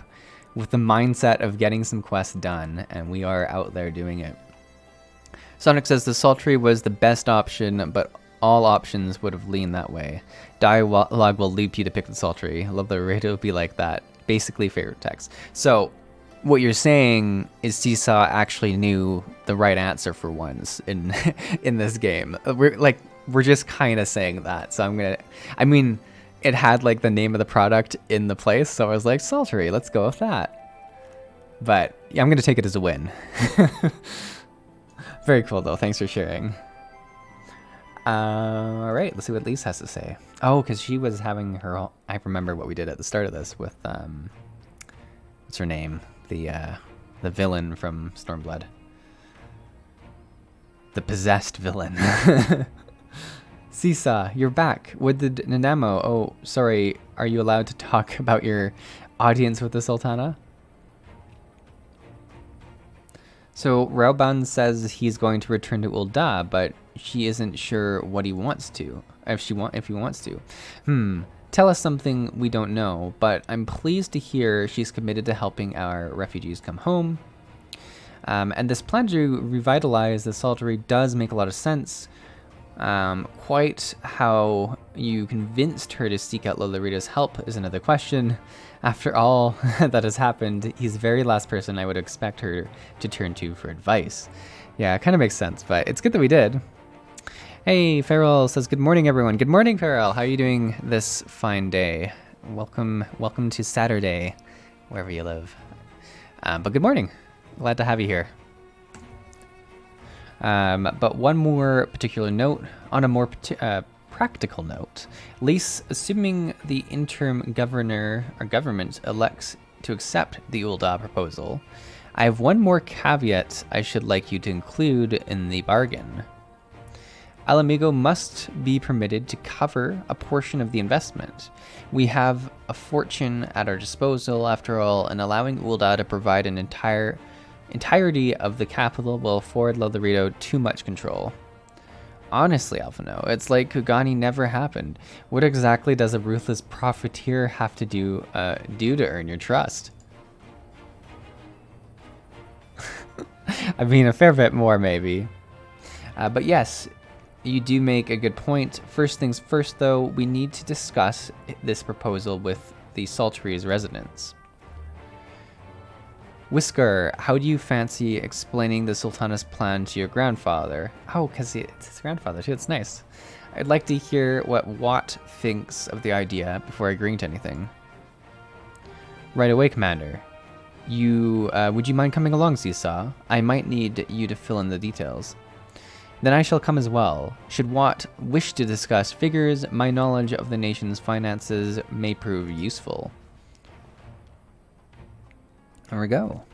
with the mindset of getting some quests done, and we are out there doing it. Sonic says the Sultry was the best option, but all options would have leaned that way. Dialogue will loop you to pick the Sultry. I love the radio be like that. Basically favorite text. So what you're saying is Seesaw actually knew the right answer for once in in this game. We're just kind of saying that. So I mean, it had like the name of the product in the place. So I was like, Sultry, let's go with that. But yeah, I'm going to take it as a win. Very cool though. Thanks for sharing. All right, let's see what Lise has to say. Oh, because she was having her... I remember what we did at the start of this with, what's her name? The villain from Stormblood. The possessed villain. Seesaw, you're back. What did Nanamo... Oh, sorry. Are you allowed to talk about your audience with the Sultana? So Raoban says he's going to return to Ul'dah, but she isn't sure what he wants to. If he wants to. Tell us something we don't know, but I'm pleased to hear she's committed to helping our refugees come home. And this plan to revitalize the Sultry does make a lot of sense. Quite how you convinced her to seek out Lolorito's help is another question. After all that has happened, he's the very last person I would expect her to turn to for advice. Yeah, it kind of makes sense, but it's good that we did. Hey, Farrell says, good morning, everyone. Good morning, Farrell. How are you doing this fine day? Welcome to Saturday, wherever you live. But good morning. Glad to have you here. But one more particular note, on a more practical note, at least assuming the interim governor or government elects to accept the Ul'dah proposal, I have one more caveat I should like you to include in the bargain. Alamigo must be permitted to cover a portion of the investment. We have a fortune at our disposal, after all, and allowing Ul'dah to provide an entirety of the capital will afford Lolorito too much control. Honestly, Alphino, it's like Kugani never happened. What exactly does a ruthless profiteer have to do to earn your trust? I mean, a fair bit more, maybe. But yes, you do make a good point. First things first, though, we need to discuss this proposal with the Saltery's residents. Whisker, how do you fancy explaining the Sultana's plan to your grandfather? Oh, because it's his grandfather too, that's nice. I'd like to hear what Watt thinks of the idea before agreeing to anything. Right away, Commander. Would you mind coming along, Seesaw? I might need you to fill in the details. Then I shall come as well. Should Watt wish to discuss figures, my knowledge of the nation's finances may prove useful. There we go.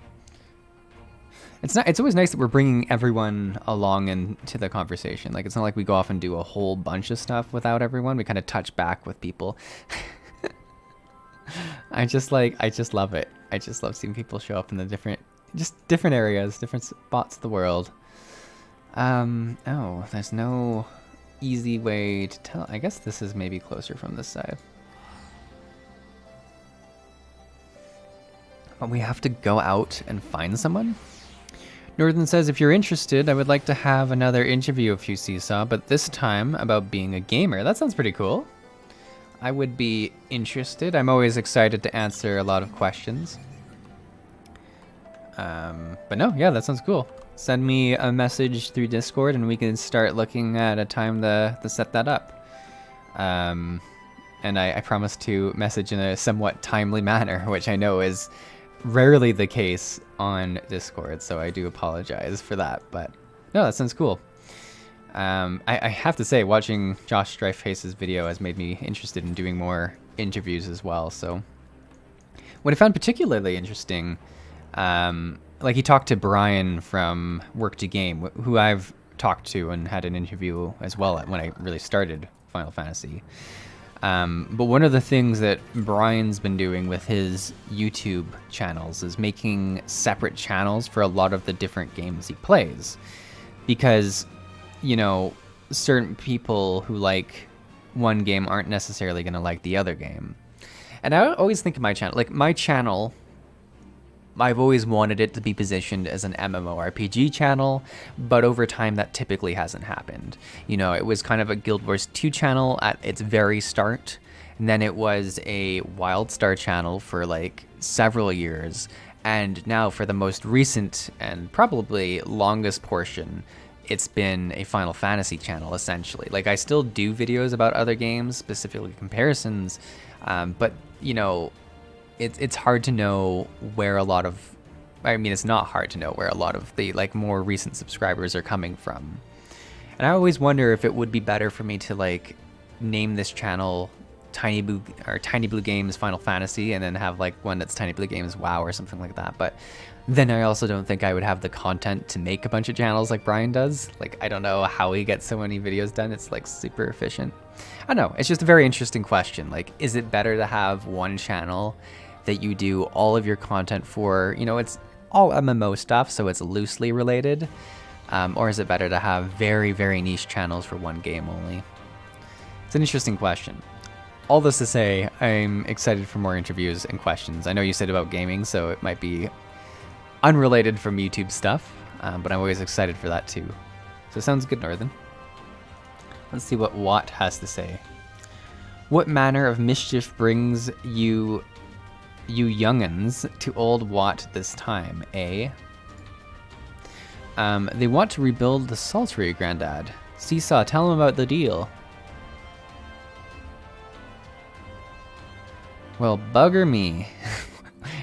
It's always nice that we're bringing everyone along into the conversation. Like, it's not like we go off and do a whole bunch of stuff without everyone. We kind of touch back with people. I just love it. I just love seeing people show up in the different areas, different spots of the world. Oh, there's no easy way to tell. I guess this is maybe closer from this side. But we have to go out and find someone? Northern says, if you're interested, I would like to have another interview of you, Seesaw, but this time about being a gamer. That sounds pretty cool. I would be interested. I'm always excited to answer a lot of questions. But no, yeah, that sounds cool. Send me a message through Discord and we can start looking at a time to set that up. And I promise to message in a somewhat timely manner, which I know is rarely the case on Discord, so I do apologize for that. But no, that sounds cool. I have to say, watching Josh Strifeface's video has made me interested in doing more interviews as well. So what I found particularly interesting, like he talked to Brian from Work to Game, who I've talked to and had an interview as well when I really started Final Fantasy. But one of the things that Brian's been doing with his YouTube channels is making separate channels for a lot of the different games he plays. Because, you know, certain people who like one game aren't necessarily going to like the other game. And I always think of my channel, like my channel, I've always wanted it to be positioned as an MMORPG channel, but over time that typically hasn't happened. You know, it was kind of a Guild Wars 2 channel at its very start, and then it was a WildStar channel for like several years, and now for the most recent and probably longest portion, it's been a Final Fantasy channel essentially. Like, I still do videos about other games, specifically comparisons, but you know, it's hard to know where a lot of, I mean, it's not hard to know where a lot of the like more recent subscribers are coming from. And I always wonder if it would be better for me to like name this channel Tiny Blue Games Final Fantasy, and then have like one that's Tiny Blue Games WoW or something like that. But then I also don't think I would have the content to make a bunch of channels like Brian does. Like, I don't know how he gets so many videos done. It's like super efficient. I don't know. It's just a very interesting question. Like, is it better to have one channel that you do all of your content for, you know, it's all MMO stuff, so it's loosely related, or is it better to have very, very niche channels for one game only? It's an interesting question. All this to say, I'm excited for more interviews and questions. I know you said about gaming, so it might be unrelated from YouTube stuff, but I'm always excited for that too. So sounds good, Northern. Let's see what Watt has to say. What manner of mischief brings you young'uns to old Watt this time, eh? They want to rebuild the Saltery, Grandad. Seesaw, tell them about the deal. Well, bugger me.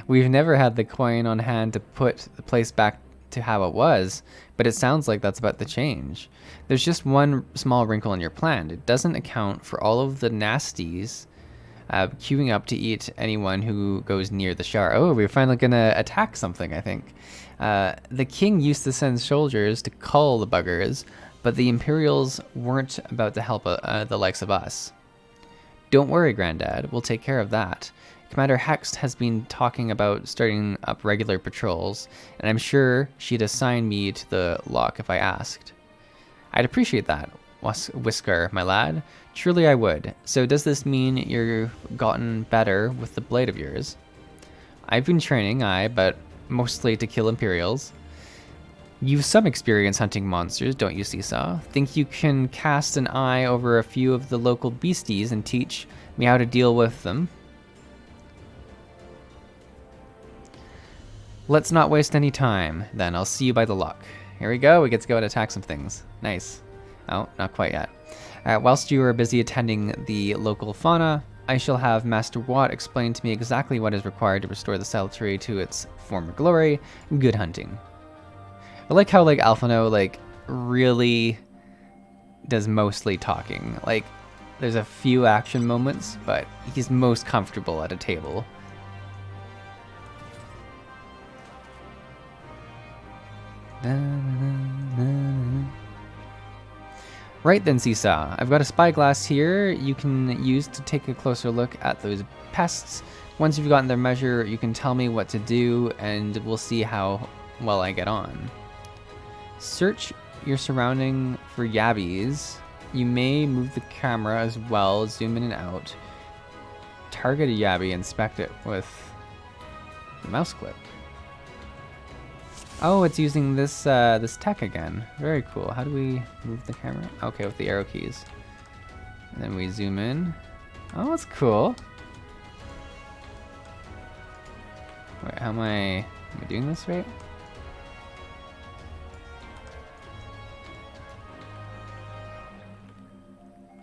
We've never had the coin on hand to put the place back to how it was, but it sounds like that's about to change. There's just one small wrinkle in your plan. It doesn't account for all of the nasties queuing up to eat anyone who goes near the Shard. Oh, we're finally gonna attack something, I think. The king used to send soldiers to cull the buggers, but the Imperials weren't about to help the likes of us. Don't worry, Grandad, we'll take care of that. Commander Hext has been talking about starting up regular patrols, and I'm sure she'd assign me to the lock if I asked. I'd appreciate that, Whisker, my lad. Truly I would. So does this mean you've gotten better with the blade of yours? I've been training, aye, but mostly to kill Imperials. You've some experience hunting monsters, don't you, Seesaw? Think you can cast an eye over a few of the local beasties and teach me how to deal with them? Let's not waste any time, then. I'll see you by the lock. Here we go. We get to go and attack some things. Nice. Oh, not quite yet. Whilst you are busy attending the local fauna, I shall have Master Watt explain to me exactly what is required to restore the Saltery to its former glory. Good hunting. I like how, like, Alphino, like, really does mostly talking. Like, there's a few action moments, but he's most comfortable at a table. Right then, Seesaw. I've got a spyglass here you can use to take a closer look at those pests. Once you've gotten their measure, you can tell me what to do, and we'll see how well I get on. Search your surrounding for yabbies. You may move the camera as well, zoom in and out. Target a yabby, inspect it with the mouse click. Oh, it's using this this tech again. Very cool. How do we move the camera? Okay, with the arrow keys. And then we zoom in. Oh, that's cool. Wait, how am I doing this right?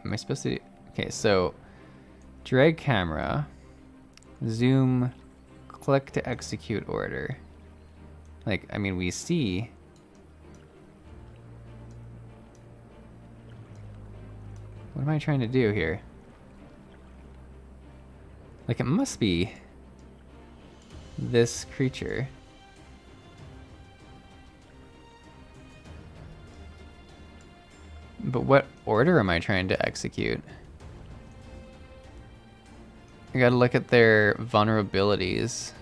Am I supposed to? Okay, so drag camera, zoom, click to execute order. Like, I mean, we see. What am I trying to do here? Like, it must be this creature. But what order am I trying to execute? I gotta look at their vulnerabilities.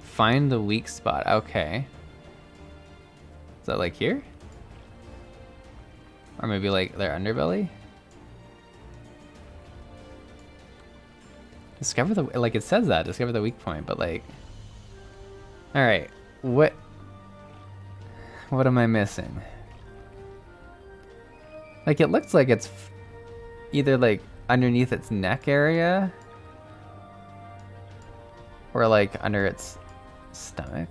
Find the weak spot. Okay. Is that like here? Or maybe like their underbelly? Discover the, like it says that, discover the weak point, but like, all right, what am I missing? Like, it looks like it's either like underneath its neck area or like under its stomach.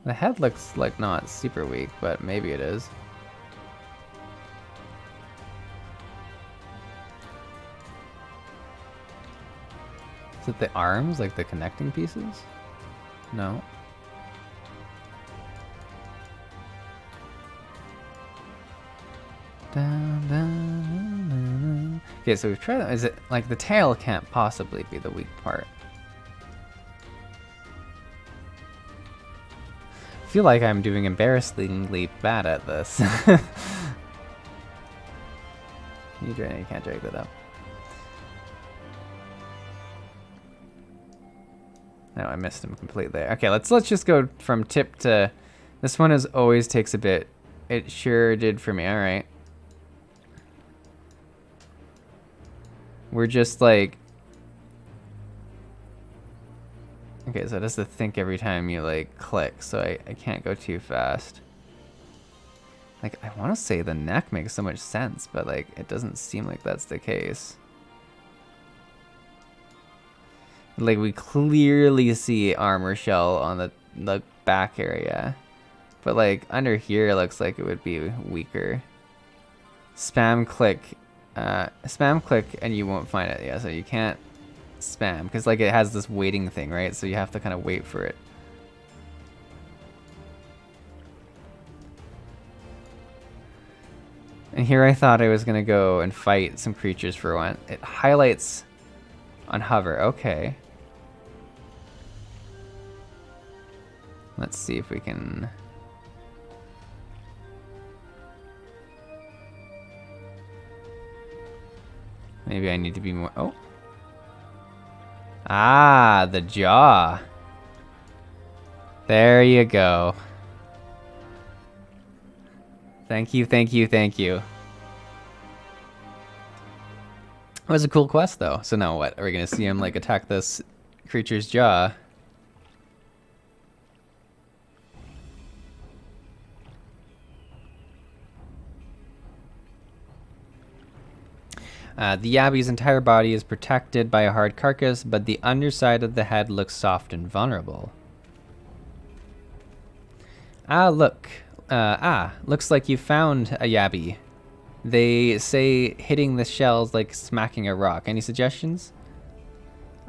The head looks like not super weak, but maybe it is. Is it the arms, like the connecting pieces? No. Okay, so we've tried that. Is it like the tail can't possibly be the weak part? I feel like I'm doing embarrassingly bad at this. You can't drag that up. No, I missed him completely. Okay, let's just go from tip to. This one always takes a bit. It sure did for me. All right. we're just like... Okay, so it has to think every time you like click, so I can't go too fast. Like, I want to say the neck makes so much sense, but like, it doesn't seem like that's the case. Like, we clearly see armor shell on the back area. But like, under here, it looks like it would be weaker. Spam click, and you won't find it. Yeah, so you can't spam, because like it has this waiting thing, right? So you have to kind of wait for it. And here I thought I was gonna go and fight some creatures for one. It highlights on hover. Okay. Let's see if we can... Maybe I need to be more... Oh. Ah, the jaw. There you go. Thank you, thank you, thank you. It was a cool quest, though. So now what? Are we gonna see him, like, attack this creature's jaw? The Yabby's entire body is protected by a hard carcass, but the underside of the head looks soft and vulnerable. Ah, look. Looks like you found a Yabby. They say hitting the shells like smacking a rock. Any suggestions?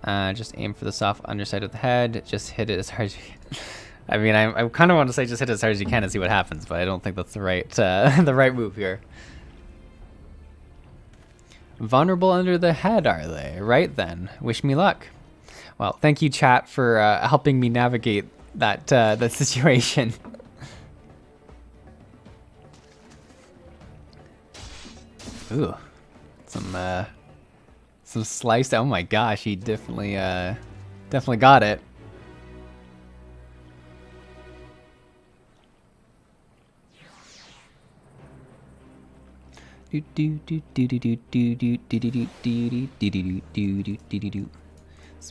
Just aim for the soft underside of the head. Just hit it as hard as you can. I mean, I kind of want to say just hit it as hard as you can and see what happens, but I don't think that's the right, the right move here. Vulnerable under the head, are they? Right then. Wish me luck. Well, thank you, chat, for helping me navigate that that situation. Ooh, some sliced. Oh my gosh, he definitely got it. It's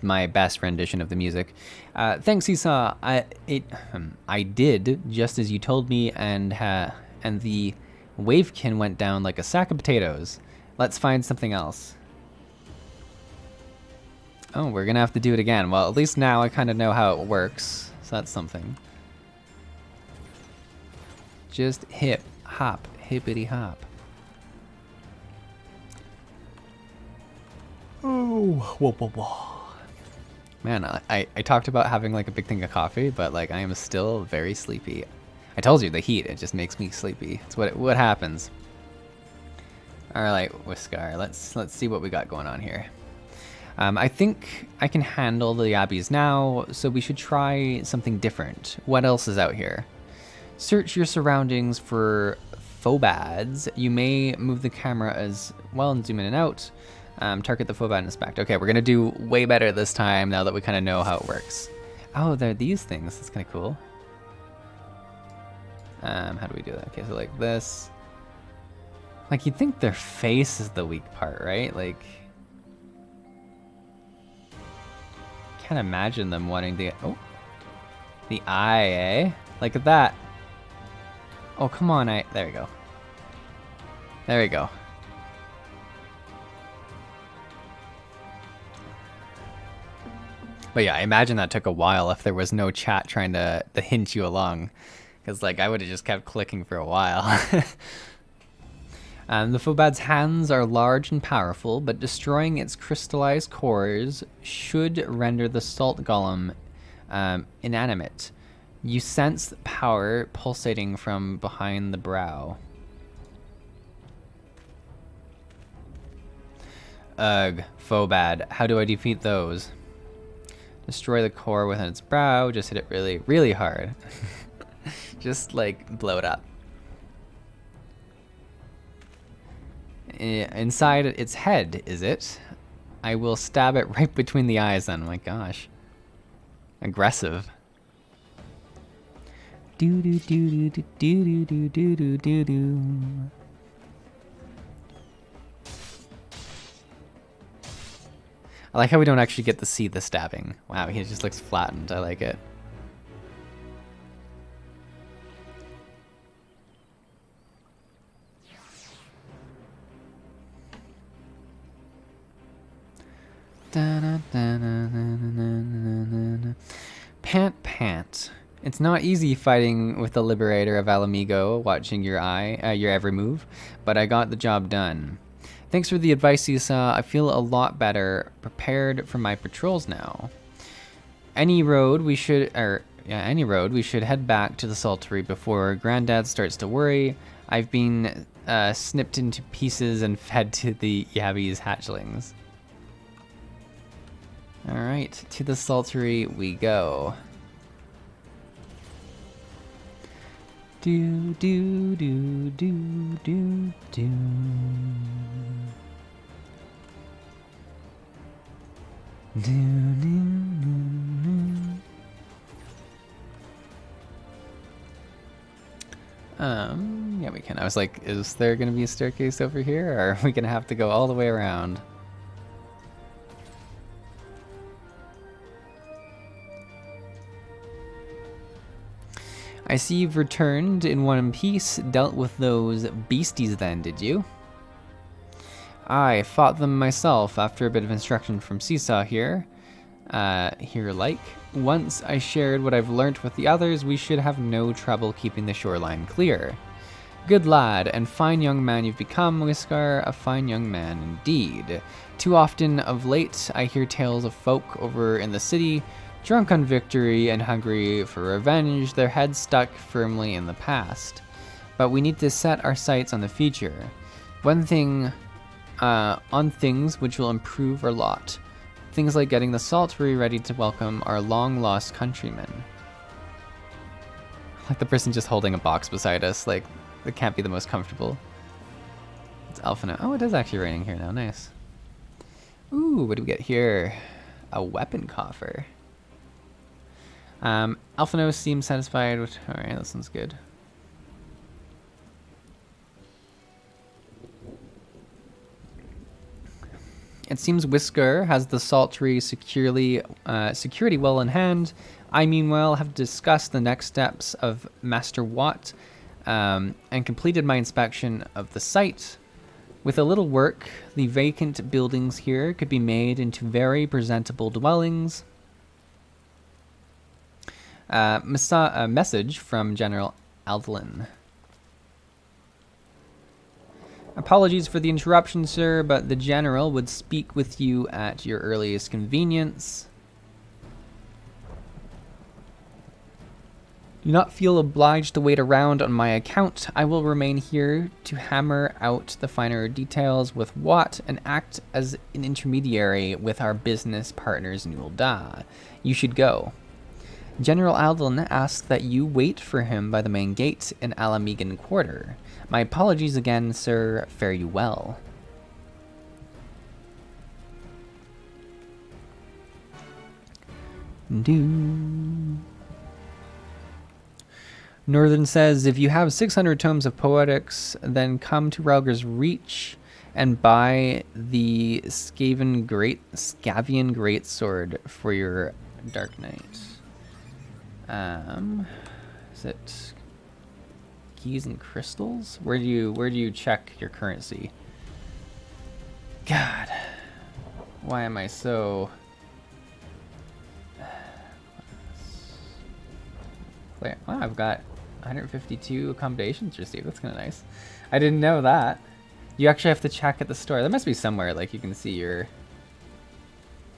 my best rendition of the music. Thanks, Esau. I did just as you told me, and the wavekin went down like a sack of potatoes. Let's find something else. Oh, we're gonna have to do it again. Well, at least now I kind of know how it works, so that's something. Just hip, hop, hippity hop. Oh, whoa, whoa, whoa. Man, I talked about having like a big thing of coffee, but like I am still very sleepy. I told you, the heat, it just makes me sleepy. It's what happens. All right, Whiskar, let's see what we got going on here. I think I can handle the Yabbies now, so we should try something different. What else is out here? Search your surroundings for phobads. You may move the camera as well and zoom in and out. Target the phobad and inspect. Okay, we're gonna do way better this time now that we kind of know how it works. Oh, they're these things. That's kind of cool. How do we do that? Okay, so like this. Like, you'd think their face is the weak part, right? Like, can't imagine them wanting to... Oh, the eye, eh? Look at that. Oh, come on, there we go. There we go. But yeah, I imagine that took a while if there was no chat trying to hint you along. Because, like, I would have just kept clicking for a while. The phobad's hands are large and powerful, but destroying its crystallized cores should render the salt golem inanimate. You sense power pulsating from behind the brow. Ugh, phobad. How do I defeat those? Destroy the core within its brow. Just hit it really, really hard. Just, like, blow it up. Inside its head, is it? I will stab it right between the eyes then. Oh my gosh. Aggressive. Do do do do do do do do do do. I like how we don't actually get to see the stabbing. Wow, he just looks flattened. I like it. Pant pant. It's not easy fighting with the liberator of Alamigo, watching your every move, but I got the job done. Thanks for the advice, Isa. I feel a lot better, prepared for my patrols now. Any road we should head back to the Saltery before Granddad starts to worry. I've been snipped into pieces and fed to the Yabby's hatchlings. Alright, to the Saltery we go. Do do do do do do. Do do do. Yeah, we can. I was like, is there gonna be a staircase over here, or are we gonna have to go all the way around? I see you've returned in one piece. Dealt with those beasties then, did you? I fought them myself after a bit of instruction from Seesaw here. Once I shared what I've learnt with the others, we should have no trouble keeping the shoreline clear. Good lad, and fine young man you've become, Whiskar, a fine young man indeed. Too often of late, I hear tales of folk over in the city, drunk on victory and hungry for revenge, their heads stuck firmly in the past. But we need to set our sights on the future. On things which will improve our lot. Things like getting the Saltery ready to welcome our long-lost countrymen. Like the person just holding a box beside us, like, it can't be the most comfortable. It's Alphino. Oh, it is actually raining here now, nice. Ooh, what do we get here? A weapon coffer. Alphino seems satisfied with... Alright, that sounds good. It seems Whisker has the Saltery security well in hand. I, meanwhile, have discussed the next steps of Master Watt and completed my inspection of the site. With a little work, the vacant buildings here could be made into very presentable dwellings. A message from General Aldlin. Apologies for the interruption, sir, but the General would speak with you at your earliest convenience. Do not feel obliged to wait around on my account. I will remain here to hammer out the finer details with Watt and act as an intermediary with our business partners in Ul'dah. You should go. General Aldlin asks that you wait for him by the main gate in Alamigan Quarter. My apologies again, sir. Fare you well. Northern says, if you have 600 tomes of poetics, then come to Ralger's Reach and buy the Scavian Greatsword for your Dark Knight. Is it keys and crystals? Where do you check your currency? God, why am I so... Wow, I've got 152 accommodations received. That's kind of nice. I didn't know that. You actually have to check at the store. There must be somewhere like you can see your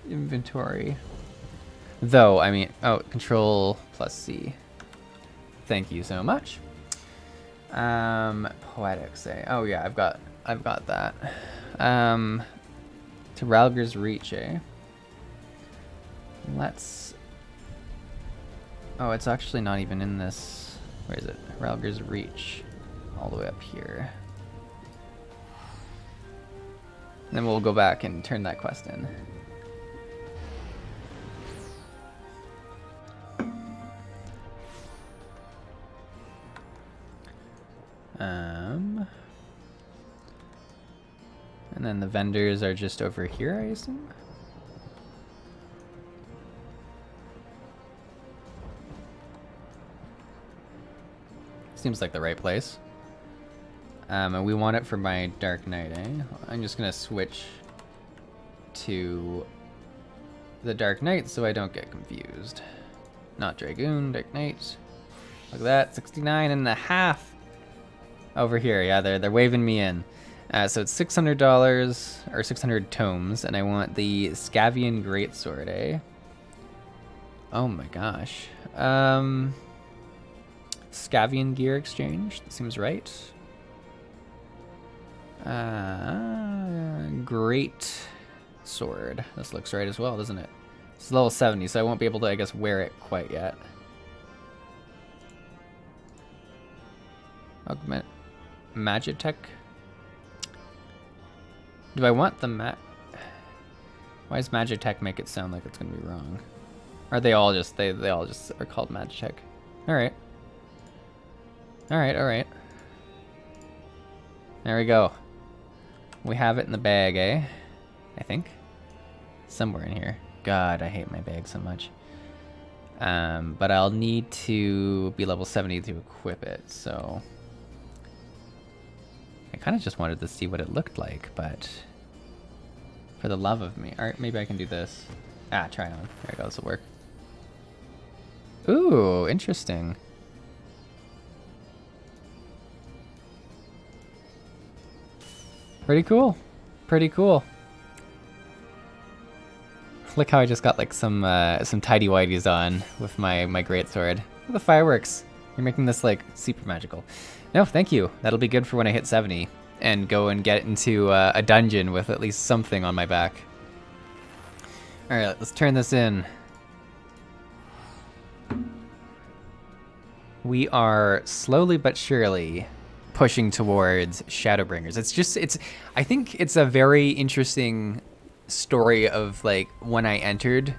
inventory. Though, I mean, oh, Control plus C. Thank you so much. Poetics, eh? Oh yeah, I've got that. To Ralger's Reach, eh? Let's... Oh, it's actually not even in this. Where is it? Ralger's Reach. All the way up here. And then we'll go back and turn that quest in. And then the vendors are just over here, I assume? Seems like the right place. And we want it for my Dark Knight, eh? I'm just gonna switch to the Dark Knight so I don't get confused. Not Dragoon, Dark Knight. Look at that, 69.5 over here. Yeah, they're waving me in. So it's $600 or 600 tomes, and I want the Scavian Greatsword, eh? Oh my gosh. Scavian Gear Exchange, that seems right. Great Sword. This looks right as well, doesn't it? It's level 70, so I won't be able to, I guess, wear it quite yet. Augment Magitech. Do I want the Why does Magitech make it sound like it's gonna be wrong? Are they all just they all just are called Magitech? Alright. Alright. There we go. We have it in the bag, eh? I think. Somewhere in here. God, I hate my bag so much. But I'll need to be level 70 to equip it, so... I kind of just wanted to see what it looked like, but... For the love of me. Alright, maybe I can do this. Try on. There we go, this will work. Ooh, interesting. Pretty cool. Pretty cool. Look how I just got like some tidy whities on with my greatsword. Look at the fireworks. You're making this like super magical. No, thank you. That'll be good for when I hit 70 and go and get into a dungeon with at least something on my back. All right, let's turn this in. We are slowly but surely pushing towards Shadowbringers. I think it's a very interesting story of like when I entered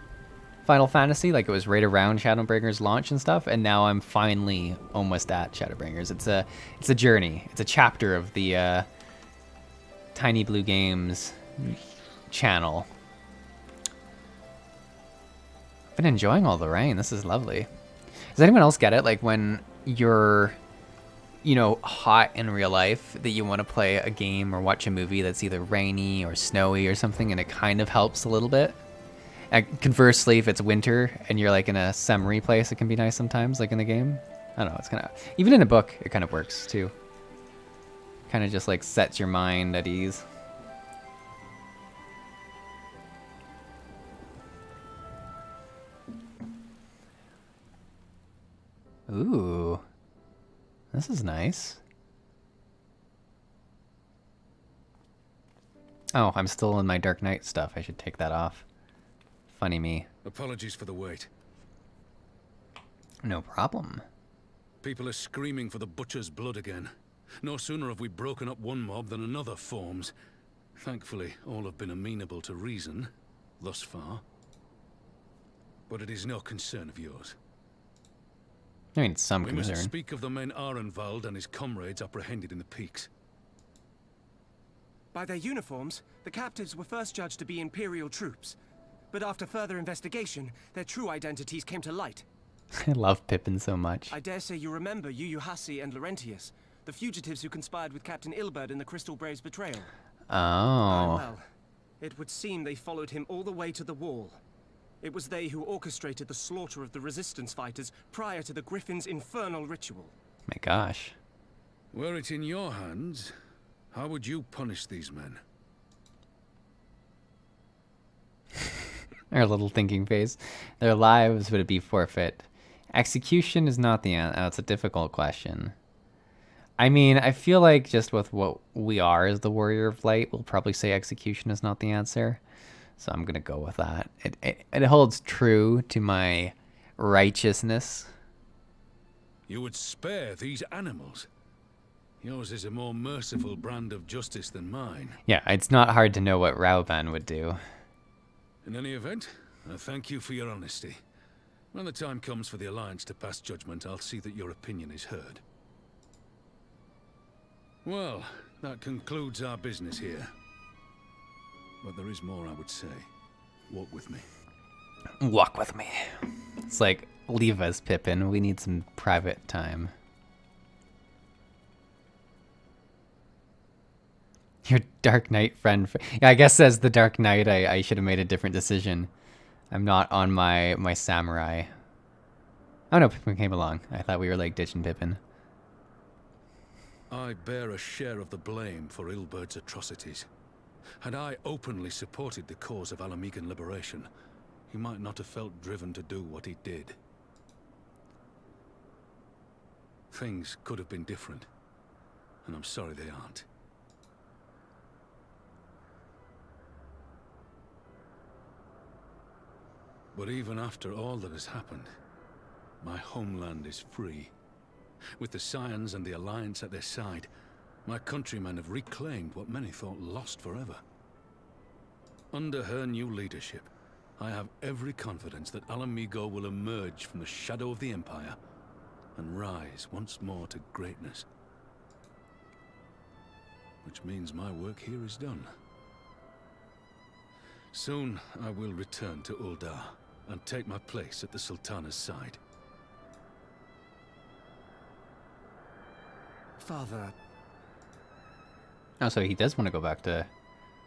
Final Fantasy, like it was right around Shadowbringers launch and stuff, and now I'm finally almost at Shadowbringers. It's a journey. It's a chapter of the Tiny Blue Games channel. I've been enjoying all the rain. This is lovely. Does anyone else get it? Like when you're, you know, hot in real life, that you want to play a game or watch a movie that's either rainy or snowy or something, and it kind of helps a little bit. And conversely, if it's winter and you're like in a summery place, it can be nice sometimes, like in the game. I don't know, it's kind of, even in a book, it kind of works too. Kind of just like sets your mind at ease. Ooh, this is nice. Oh, I'm still in my Dark Knight stuff. I should take that off. Funny me. Apologies for the wait. No problem. People are screaming for the butcher's blood again. No sooner have we broken up one mob than another forms. Thankfully, all have been amenable to reason, thus far. But it is no concern of yours. I mean, some We concern. must speak of the men Arenvald and his comrades apprehended in the peaks. By their uniforms, the captives were first judged to be Imperial troops. But after further investigation, their true identities came to light. I love Pippin so much. I dare say you remember Yuyuhasi and Laurentius, the fugitives who conspired with Captain Ilberd in the Crystal Brave's betrayal. Oh. Well, it would seem they followed him all the way to the wall. It was they who orchestrated the slaughter of the resistance fighters prior to the Griffin's infernal ritual. My gosh. Were it in your hands, how would you punish these men? Our little thinking phase. Their lives would it be forfeit? Execution is not the answer. Oh, it's a difficult question. I mean, I feel like just with what we are as the Warrior of Light, we'll probably say execution is not the answer. So I'm going to go with that. It holds true to my righteousness. You would spare these animals? Yours is a more merciful brand of justice than mine. Yeah, it's not hard to know what Rauban would do. In any event, I thank you for your honesty. When the time comes for the Alliance to pass judgment, I'll see that your opinion is heard. Well, that concludes our business here. But there is more I would say. Walk with me. Walk with me. It's like, leave us, Pippin. We need some private time. Your Dark Knight friend. Yeah, I guess as the Dark Knight, I should have made a different decision. I'm not on my samurai. Oh no, Pippin came along. I thought we were like ditching Pippin. I bear a share of the blame for Ilbert's atrocities. Had I openly supported the cause of Alamegan liberation, he might not have felt driven to do what he did. Things could have been different, and I'm sorry they aren't. But even after all that has happened, my homeland is free. With the Scions and the Alliance at their side, my countrymen have reclaimed what many thought lost forever. Under her new leadership, I have every confidence that Alamigo will emerge from the shadow of the Empire and rise once more to greatness. Which means my work here is done. Soon I will return to Uldar and take my place at the Sultana's side. Father... Oh, so he does want to go back to...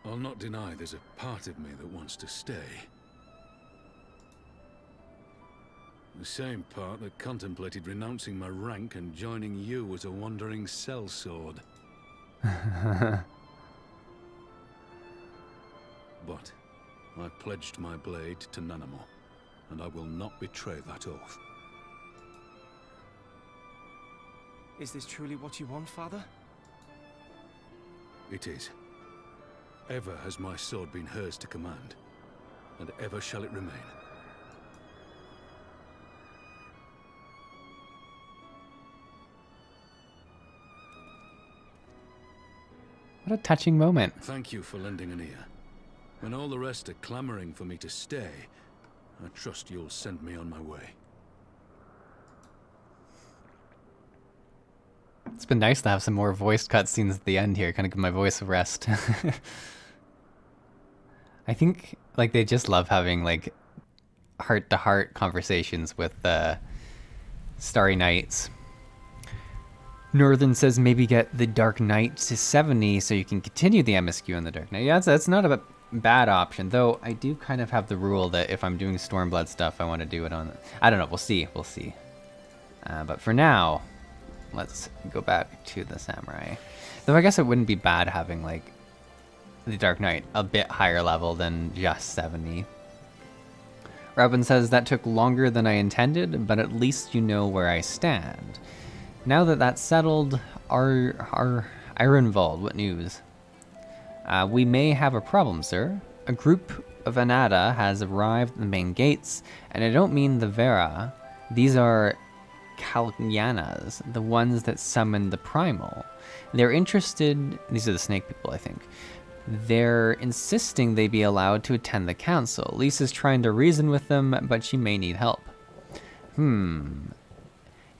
I'll not deny there's a part of me that wants to stay. The same part that contemplated renouncing my rank and joining you as a wandering sellsword. But I pledged my blade to Nanamo, and I will not betray that oath. Is this truly what you want, Father? It is. Ever has my sword been hers to command, and ever shall it remain. What a touching moment. Thank you for lending an ear. When all the rest are clamoring for me to stay, I trust you'll send me on my way. It's been nice to have some more voiced cutscenes at the end here, kind of give my voice a rest. I think, like, they just love having, like, heart-to-heart conversations with Starry Knights. Northern says maybe get the Dark Knight to 70 so you can continue the MSQ on the Dark Knight. Yeah, that's not a bad option, though I do kind of have the rule that if I'm doing Stormblood stuff, I want to do it on... I don't know, we'll see. But for now, let's go back to the Samurai. Though I guess it wouldn't be bad having, like, the Dark Knight a bit higher level than just 70. Robin says that took longer than I intended, but at least you know where I stand. Now that that's settled, our Ironvald, what news? We may have a problem, sir. A group of Anada has arrived at the main gates, and I don't mean the Vera. These are Kalyanas, the ones that summoned the Primal. They're interested... These are the snake people, I think. They're insisting they be allowed to attend the council. Lisa's trying to reason with them, but she may need help.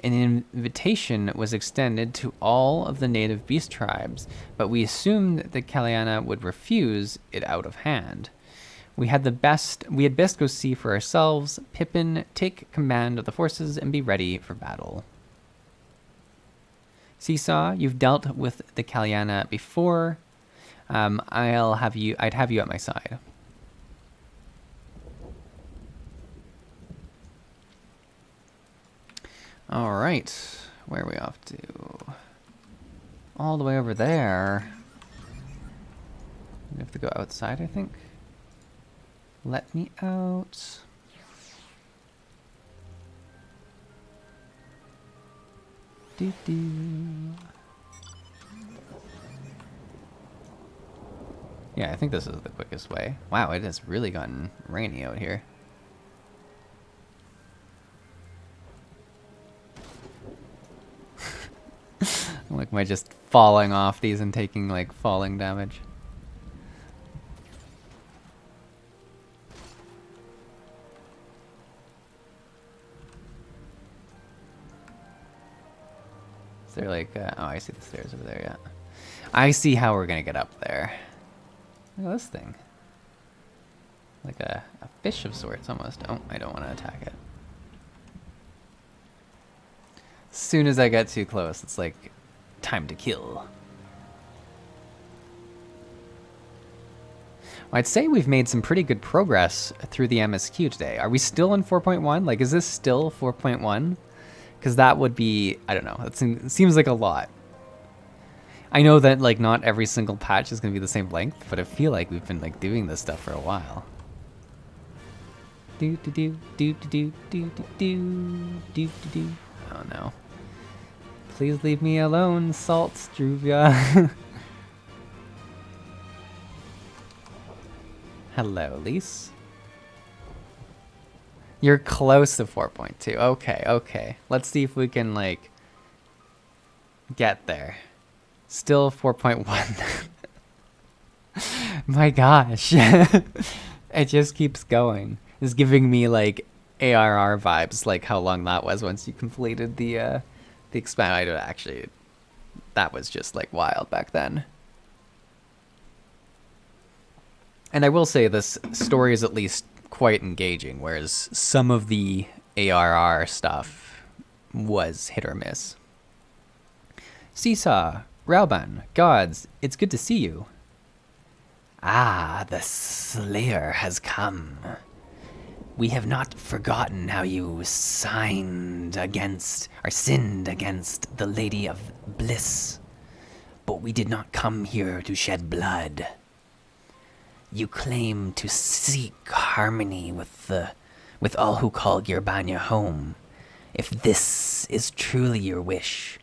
An invitation was extended to all of the native beast tribes, but we assumed that Kalyana would refuse it out of hand. We had best go see for ourselves. Pippin, take command of the forces and be ready for battle. Seesaw, you've dealt with the Kalyana before. I'd have you at my side. All right, where are we off to? All the way over there. We have to go outside, I think. Let me out. Doo-doo. Yeah, I think this is the quickest way. Wow, it has really gotten rainy out here. Like, am I just falling off these and taking, like, falling damage? Is there, like, oh, I see the stairs over there, yeah. I see how we're gonna get up there. Look at this thing. Like a fish of sorts, almost. Oh, I don't want to attack it. As soon as I get too close, it's like... time to kill. I'd say we've made some pretty good progress through the MSQ today. Are we still in 4.1? Like, is this still 4.1? Because that would be, I don't know, it seems like a lot. I know that, like, not every single patch is going to be the same length, but I feel like we've been, like, doing this stuff for a while. Do do do do do do do do do do. Oh no! Please leave me alone, Salt Struvia. Hello, Lise. You're close to 4.2. Okay, okay. Let's see if we can, like, get there. Still 4.1. My gosh. It just keeps going. It's giving me, like, ARR vibes, like how long that was once you completed the expand. I don't actually, that was just, like, wild back then. And I will say this story is at least quite engaging, whereas some of the ARR stuff was hit or miss. Seesaw, Rauban, gods, it's good to see you. Ah, the Slayer has come. We have not forgotten how you sinned against the Lady of Bliss, but we did not come here to shed blood. You claim to seek harmony with all who call Gerbanya home. If this is truly your wish,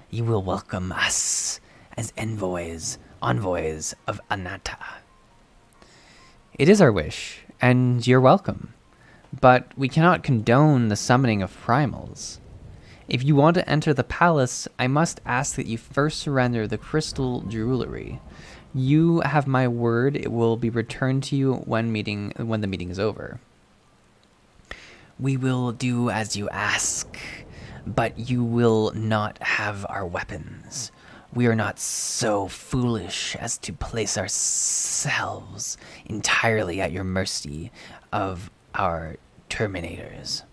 you will welcome us as envoys of Anatta. It is our wish, and you're welcome. But we cannot condone the summoning of primals. If you want to enter the palace, I must ask that you first surrender the crystal jewelry. You have my word, it will be returned to you when the meeting is over. We will do as you ask, but you will not have our weapons. We are not so foolish as to place ourselves entirely at your mercy of our terminators.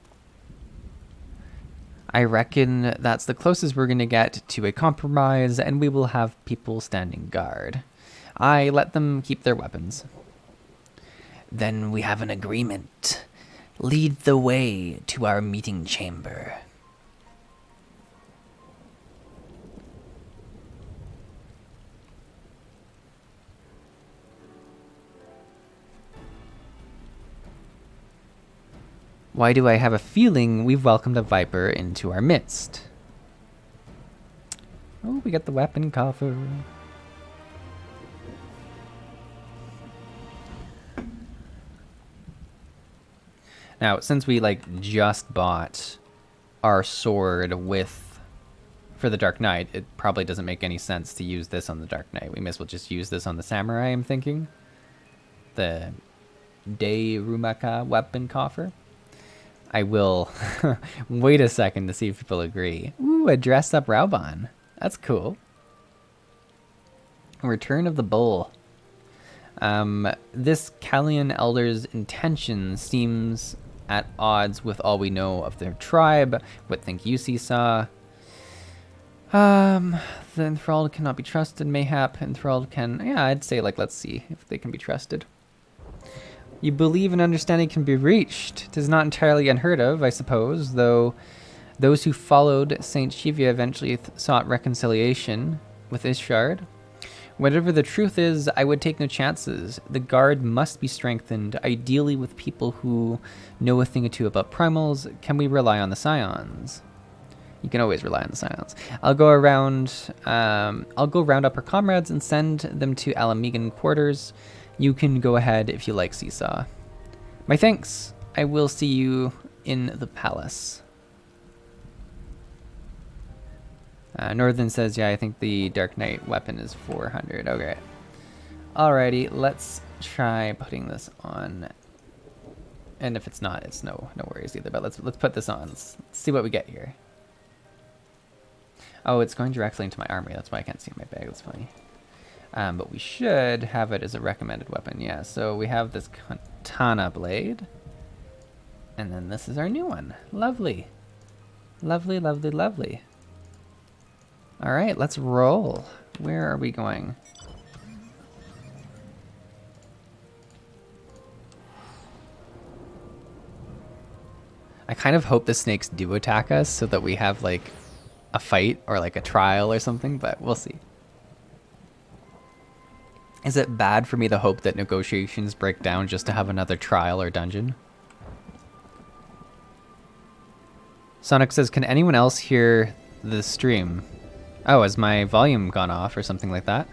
I reckon that's the closest we're going to get to a compromise, and we will have people standing guard. I let them keep their weapons. Then we have an agreement. Lead the way to our meeting chamber. Why do I have a feeling we've welcomed a Viper into our midst? Oh, we got the weapon coffer. Now, since we, like, just bought our sword for the Dark Knight, it probably doesn't make any sense to use this on the Dark Knight. We may as well just use this on the Samurai, I'm thinking. The De Rumaka weapon coffer. I will wait a second to see if people agree. Ooh, a dressed up Rauban. That's cool. Return of the Bull. This Kallian Elder's intention seems at odds with all we know of their tribe. What think you, Seesaw? The enthralled cannot be trusted, mayhap. Enthralled can... Yeah, I'd say, like, let's see if they can be trusted. You believe an understanding can be reached. 'Tis not entirely unheard of, I suppose, though those who followed Saint Shivya eventually sought reconciliation with Ishard. Whatever the truth is, I would take no chances. The guard must be strengthened, ideally with people who know a thing or two about primals. Can we rely on the Scions? You can always rely on the Scions. I'll go round up our comrades and send them to Alamegan quarters. You can go ahead if you like, Seesaw. My thanks. I will see you in the palace. Northern says, yeah, I think the Dark Knight weapon is 400. Okay. Alrighty, let's try putting this on. And if it's not, it's no worries either. But let's put this on. Let's see what we get here. Oh, it's going directly into my armory. That's why I can't see my bag. That's funny. But we should have it as a recommended weapon. Yeah, so we have this katana blade. And then this is our new one. Lovely. Lovely, lovely, lovely. All right, let's roll. Where are we going? kind of hope the snakes do attack us so that we have like a fight or like a trial or something, but we'll see. Is it bad for me to hope that negotiations break down just to have another trial or dungeon? Sonic says, can anyone else hear the stream? Oh, has my volume gone off or something like that?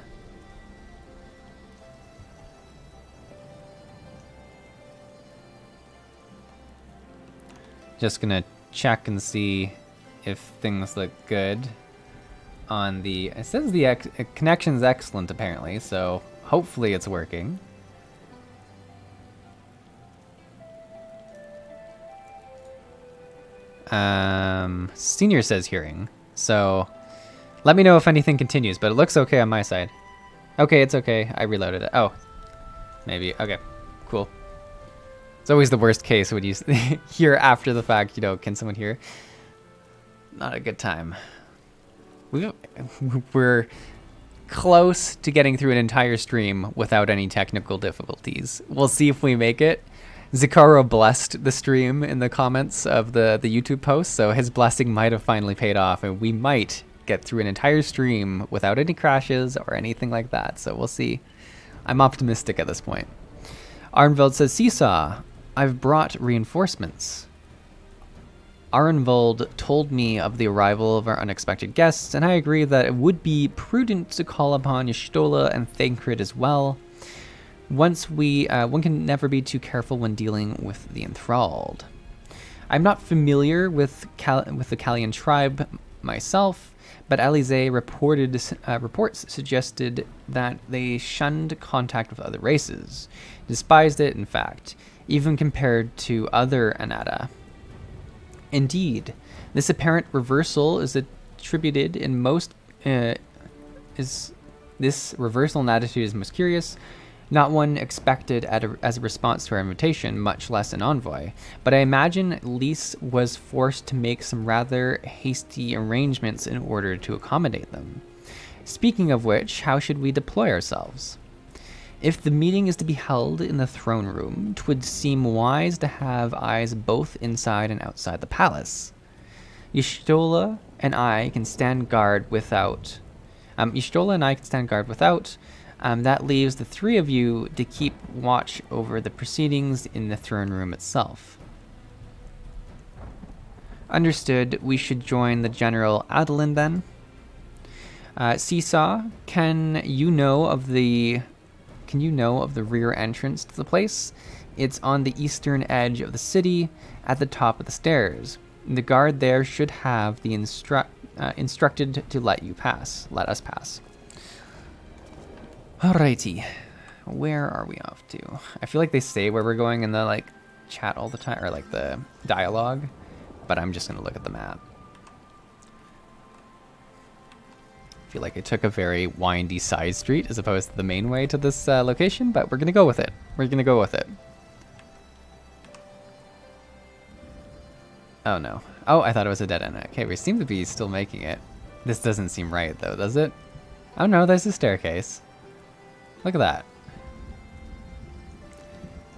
Just gonna check and see if things look good on the... It says the connection's excellent apparently, so hopefully it's working. Senior says hearing, so let me know if anything continues, but it looks okay on my side. Okay, it's okay. I reloaded it. Oh, maybe. Okay, cool. It's always the worst case when you hear after the fact, you know, can someone hear? Not a good time. We're close to getting through an entire stream without any technical difficulties. We'll see if we make it. Zakaro blessed the stream in the comments of the YouTube post, so his blessing might have finally paid off, and we might get through an entire stream without any crashes or anything like that, so we'll see. I'm optimistic at this point. Arnveld says, Seesaw, I've brought reinforcements. Arnvold told me of the arrival of our unexpected guests, and I agree that it would be prudent to call upon Y'shtola and Thancred as well. One can never be too careful when dealing with the enthralled. I'm not familiar with the Callian tribe myself, but Alize reports suggested that they shunned contact with other races, despised it in fact, even compared to attitude is most curious. Not one expected as a response to our invitation, much less an envoy. But I imagine Lys was forced to make some rather hasty arrangements in order to accommodate them. Speaking of which, how should we deploy ourselves? If the meeting is to be held in the throne room, 'twould seem wise to have eyes both inside and outside the palace. Y'shtola and I can stand guard without. That leaves the three of you to keep watch over the proceedings in the throne room itself. Understood. We should join the General Adolin then. Seesaw, can you know of the rear entrance to the place? It's on the eastern edge of the city, at the top of the stairs. The guard there should have the instructed to let us pass. Alrighty, where are we off to? I feel like they say where we're going in the like chat all the time, or like the dialogue, but I'm just gonna look at the map. I feel like I took a very windy side street as opposed to the main way to this location, but we're gonna go with it. Oh no. Oh, I thought it was a dead end. Okay, we seem to be still making it. This doesn't seem right though, does it? Oh no, there's a staircase. Look at that.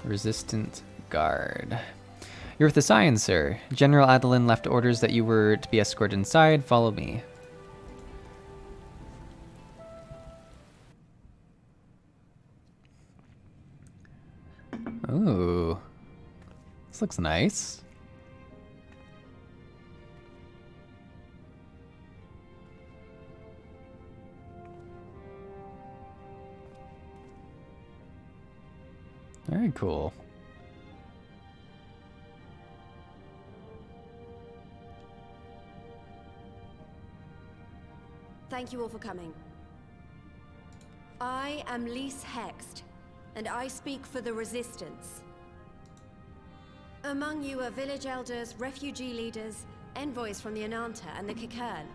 Resistant guard. You're with the Scion, sir. General Adolin left orders that you were to be escorted inside. Follow me. Ooh. This looks nice. Very cool. Thank you all for coming. I am Lys Hext, and I speak for the Resistance. Among you are village elders, refugee leaders, envoys from the Ananta and the Kikern.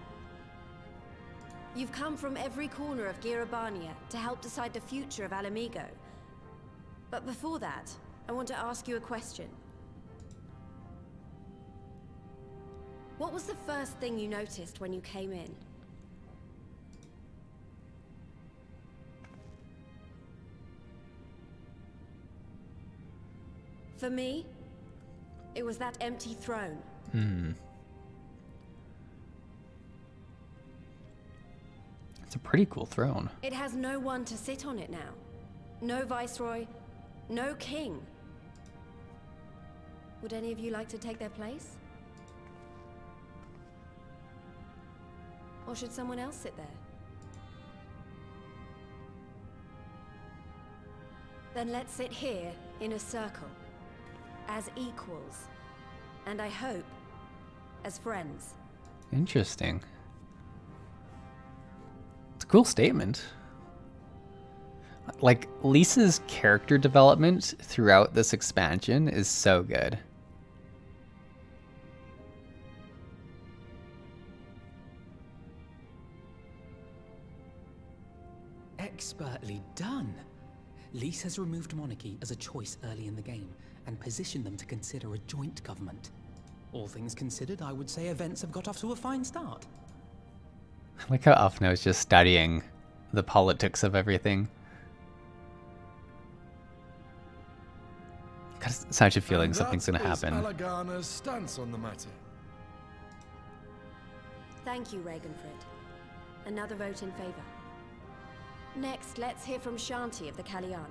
You've come from every corner of Girabania to help decide the future of Alamigo. But before that, I want to ask you a question. What was the first thing you noticed when you came in? For me, It was that empty throne. It's a pretty cool throne. It has no one to sit on it now. No viceroy, no king. Would any of you like to take their place? Or should someone else sit there? Then let's sit here in a circle, as equals, and I hope, as friends. Interesting. It's a cool statement. Like, Lisa's character development throughout this expansion is so good. Expertly done. Lise has removed monarchy as a choice early in the game and positioned them to consider a joint government. All things considered, I would say events have got off to a fine start. I like how Ufno is just studying the politics of everything. Got such a feeling something's gonna happen. Alagana's stance on the matter. Thank you, Ragenfrid. Another vote in favor. Next, let's hear from Shanti of the Kaliana.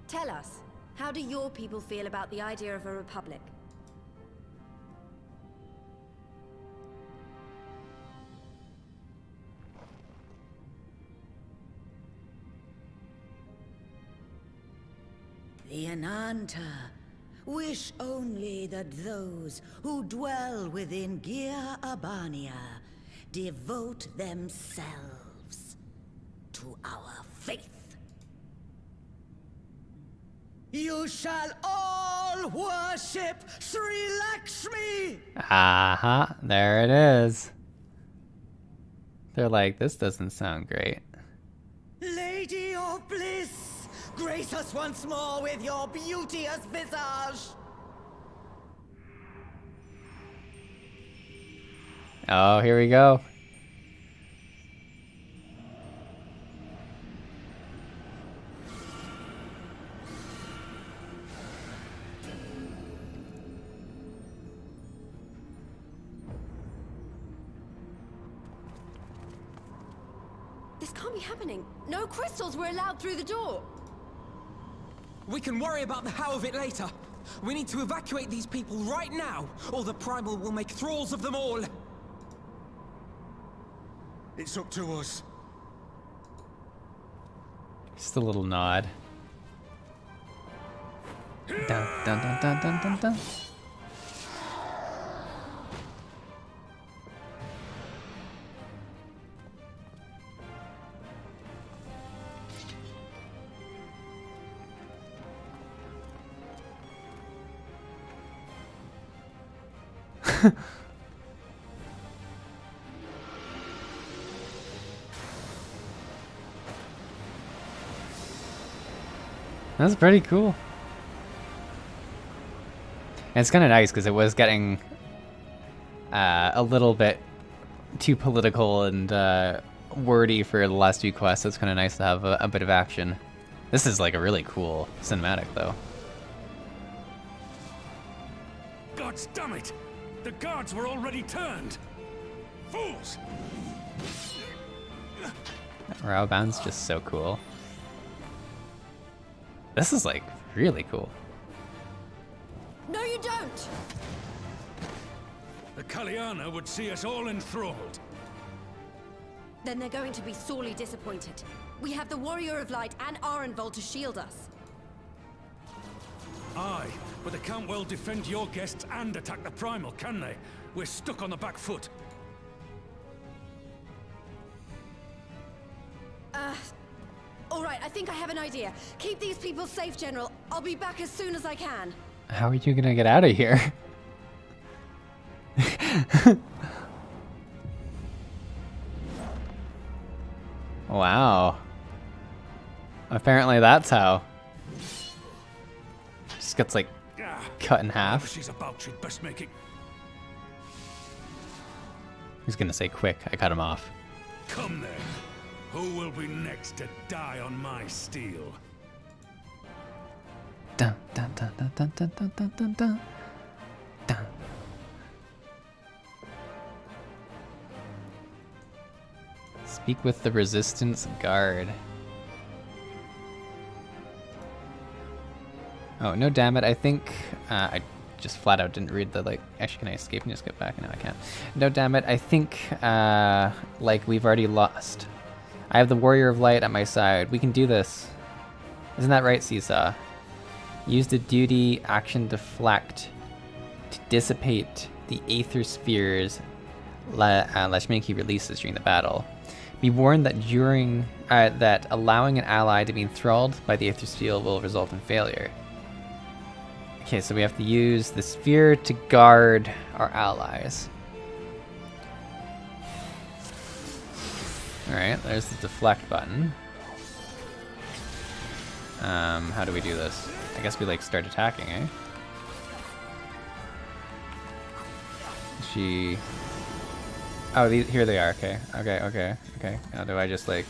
Tell us, how do your people feel about the idea of a republic? The Ananta wish only that those who dwell within Gir Abania devote themselves to our faith. You shall all worship Sri Lakshmi! Aha, there it is. They're like, this doesn't sound great. Lady of bliss, grace us once more with your beauteous visage! Oh, here we go. This can't be happening. No crystals were allowed through the door. We can worry about the how of it later. We need to evacuate these people right now, or the Primal will make thralls of them all. It's up to us. Just a little nod. Dun, dun, dun, dun, dun, dun, dun. That's pretty cool. And it's kind of nice because it was getting a little bit too political and wordy for the last few quests, so it's kind of nice to have a bit of action. This is like a really cool cinematic, though. Gods damn it! The guards were already turned! Fools! Raoban's just so cool. This is like really cool. No, you don't! The Kaliana would see us all enthralled. Then they're going to be sorely disappointed. We have the Warrior of Light and Arenvold to shield us. Aye, but they can't well defend your guests and attack the Primal, can they? We're stuck on the back foot. All right, I think I have an idea. Keep these people safe, General. I'll be back as soon as I can. How are you gonna get out of here? Wow. Apparently that's how. Just gets like cut in half. She's about, she'd best make it. He's gonna say quick, I cut him off. Come then. Who will be next to die on my steel? Dun, dun, dun, dun, dun, dun, dun, dun, dun, dun. Speak with the Resistance Guard. Oh, no, damn it. I think I just flat out didn't read the, like, actually, can I escape and just get back? No, I can't. No, damn it. I think, like, we've already lost. I have the Warrior of Light at my side. We can do this. Isn't that right, Seesaw? Use the duty action deflect to dissipate the Aether Spheres Lashminki releases during the battle. Be warned that during that allowing an ally to be enthralled by the Aether Sphere will result in failure. Okay, so we have to use the sphere to guard our allies. Alright, there's the deflect button. How do we do this? I guess we like start attacking, eh? She... Oh, here they are, okay. Okay. Now do I just like...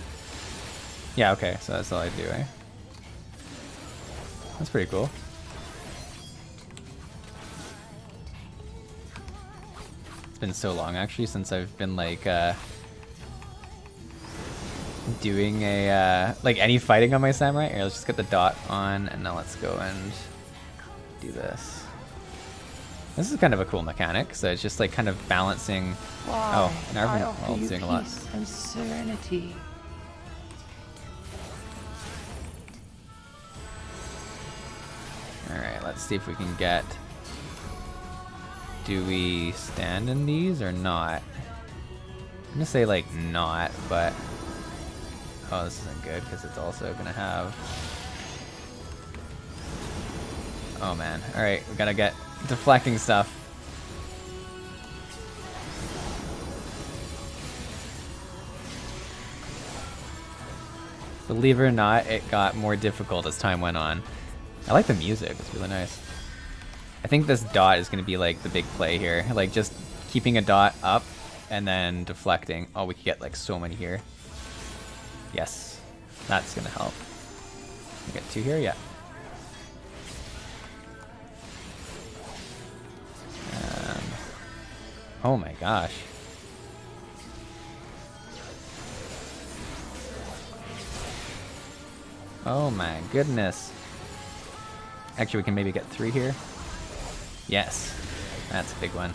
Yeah, okay, so that's all I do, eh? That's pretty cool. It's been so long, actually, since I've been like, doing a, like any fighting on my samurai. Here, let's just get the dot on, and now let's go and do this. This is kind of a cool mechanic, so it's just like kind of balancing. Oh, and Arvin doing a lot. And serenity. Alright, let's see if we can get... Do we stand in these or not? I'm gonna say like not, but... Oh, this isn't good because it's also gonna have... Oh man. Alright, we gotta get deflecting stuff. Believe it or not, it got more difficult as time went on. I like the music, it's really nice. I think this dot is gonna be like the big play here. Like just keeping a dot up and then deflecting. Oh, we could get like so many here. Yes, that's gonna help. We get 2 here, yeah. Oh my gosh. Oh my goodness. Actually, we can maybe get 3 here. Yes, that's a big one.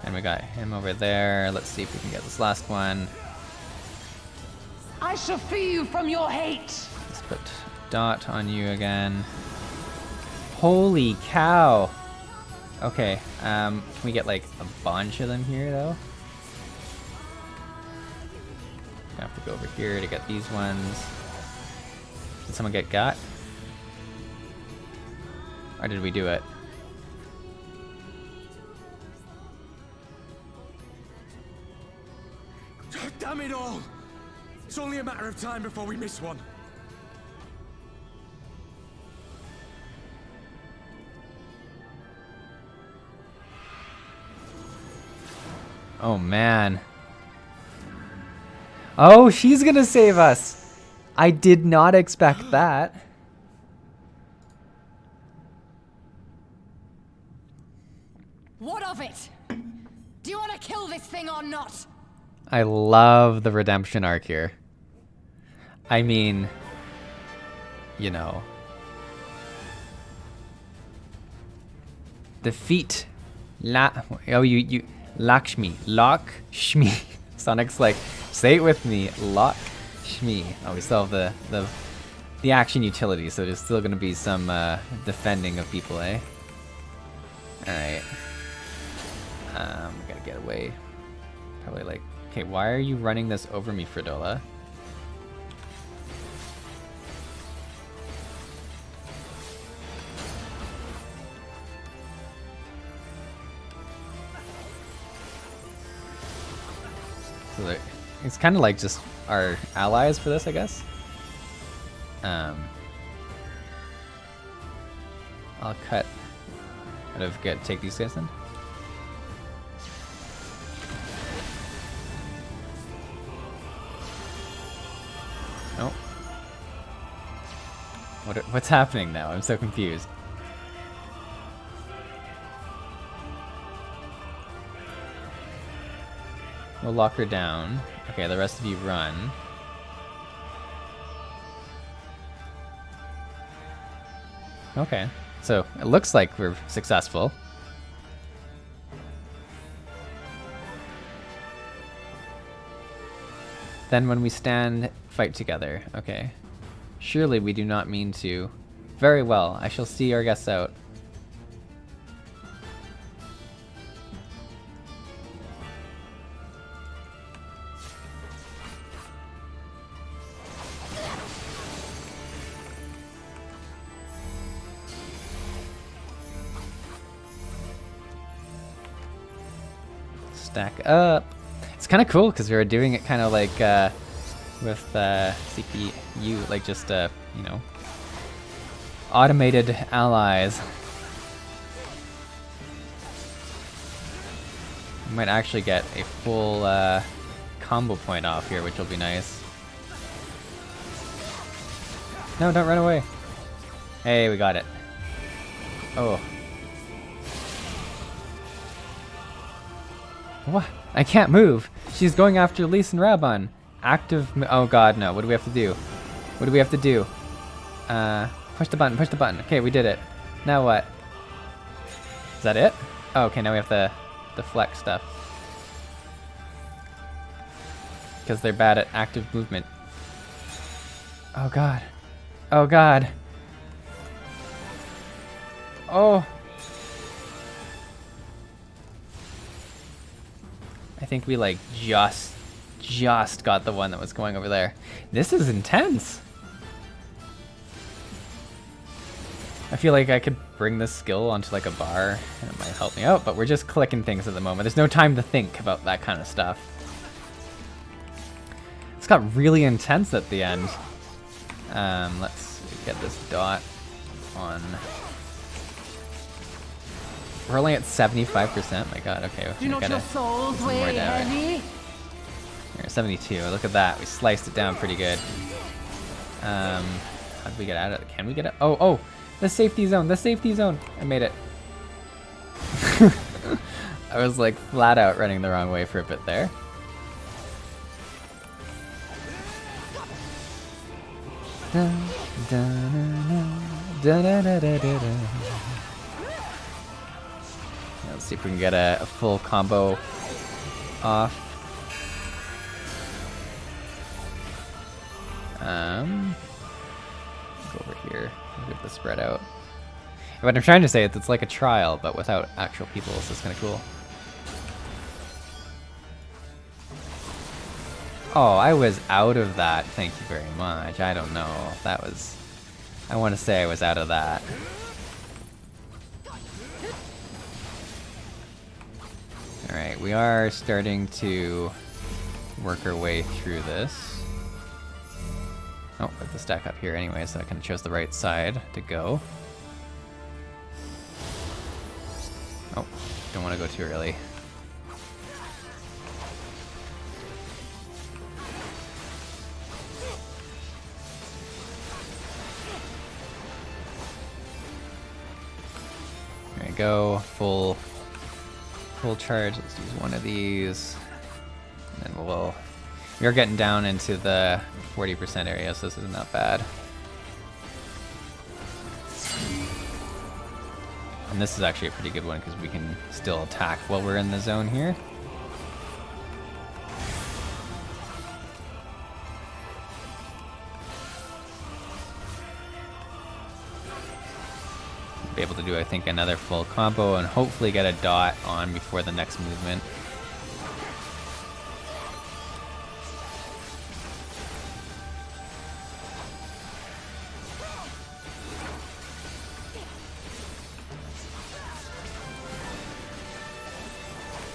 And we got him over there. Let's see if we can get this last one. I shall free you from your hate. Let's put dot on you again. Holy cow. Okay, can we get like a bunch of them here though? I have to go over here to get these ones. Did someone get got? Or did we do it? Damn it all! It's only a matter of time before we miss one. Oh man. Oh, she's gonna save us! I did not expect that. What of it? Do you want to kill this thing or not? I love the redemption arc here. I mean, you know. Defeat Lakshmi. Sonic's like, say it with me, Lakshmi. Oh, we still have the action utility, so there's still gonna be some defending of people, eh? Alright. We gotta get away. Probably like, okay, why are you running this over me, Fredola? So it's kind of like just our allies for this, I guess. I'll cut out of take these guys then. Nope. What's happening now? I'm so confused. We'll lock her down. Okay, the rest of you run. Okay, so it looks like we're successful. Then when we stand, fight together. Okay. Surely we do not mean to. Very well, I shall see our guests out. Stack up. It's kind of cool because we were doing it kind of like with CPU, like just you know, automated allies. We might actually get a full combo point off here, which will be nice. No, don't run away. Hey, we got it. Oh. What? I can't move. She's going after Lise and Rabon. Active. Oh god, no. What do we have to do? What do we have to do? Push the button. Push the button. Okay, we did it. Now what? Is that it? Oh, okay. Now we have the flex stuff because they're bad at active movement. Oh god. Oh god. Oh. I think we like just got the one that was going over there. This is intense. I feel like I could bring this skill onto like a bar and it might help me out, but we're just clicking things at the moment. There's no time to think about that kind of stuff. It's got really intense at the end. Let's get this dot on. We're only at 75%. My god, okay. Do not your souls weigh heavy? Here, 72. Look at that. We sliced it down pretty good. How did we get out of it? Can we get it? Oh, oh! The safety zone! The safety zone! I made it. I was like flat out running the wrong way for a bit there. Let's see if we can get a full combo off. Go over here. Get the spread out. What I'm trying to say is it's like a trial, but without actual people, so it's kind of cool. Oh, I was out of that. Thank you very much. I don't know. That was... I want to say I was out of that. Alright, we are starting to work our way through this. Oh, I have to stack up here anyway, so I kind of chose the right side to go. Oh, don't want to go too early. There we go, full charge. Let's use one of these, and then we're getting down into the 40% area, so this is not bad. And this is actually a pretty good one because we can still attack while we're in the zone here. Be able to do, I think, another full combo and hopefully get a dot on before the next movement.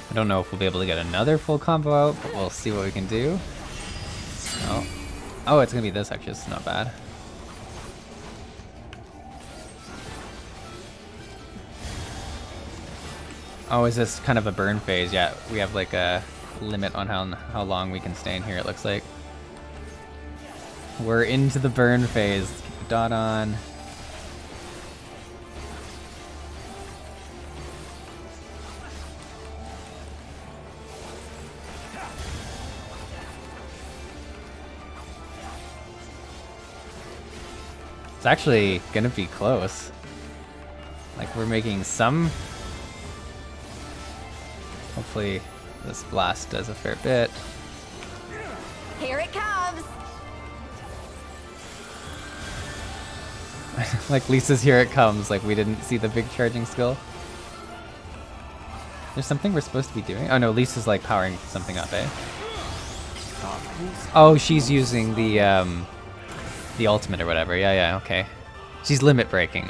I don't know if we'll be able to get another full combo out, but we'll see what we can do. Oh, oh, it's gonna be this actually. It's not bad. Oh, is this kind of a burn phase? Yeah, we have like a limit on how long we can stay in here, it looks like. We're into the burn phase. Let's keep the dot on. It's actually gonna be close. Like, we're making some... Hopefully this blast does a fair bit. Here it comes! Like Lisa's here it comes, like we didn't see the big charging skill. There's something we're supposed to be doing? Oh no, Lisa's like powering something up, eh? Oh, she's using the ultimate or whatever. Yeah, okay. She's limit breaking.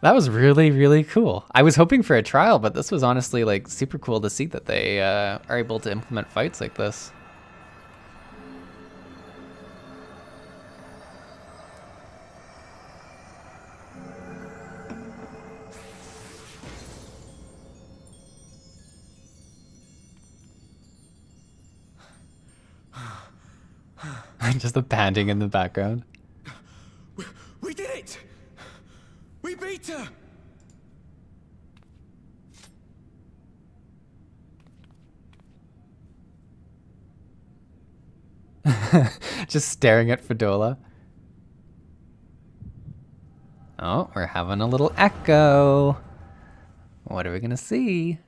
That was really, really cool. I was hoping for a trial, but this was honestly like super cool to see that they are able to implement fights like this. Just the panting in the background. We did it! We beat her! Just staring at Fadola. Oh, we're having a little echo. What are we gonna see?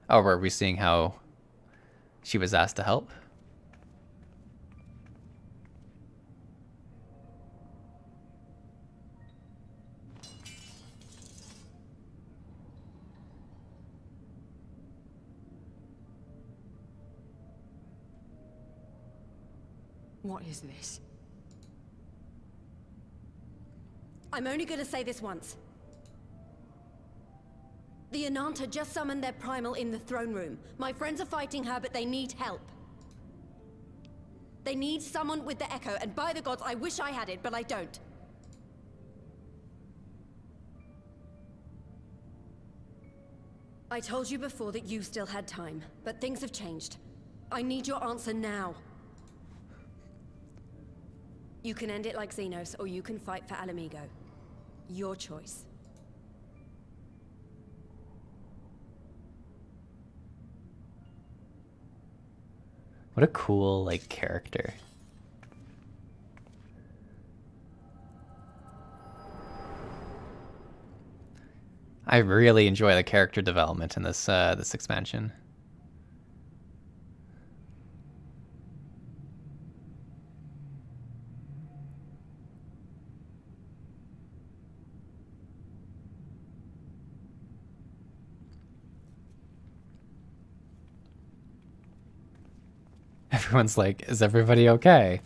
Oh, were we seeing how she was asked to help? What is this? I'm only gonna say this once. The Ananta just summoned their primal in the throne room. My friends are fighting her, but they need help. They need someone with the Echo, and by the gods, I wish I had it, but I don't. I told you before that you still had time, but things have changed. I need your answer now. You can end it like Xenos, or you can fight for Alamigo. Your choice. What a cool, like, character. I really enjoy the character development in this this expansion. Everyone's like, is everybody okay?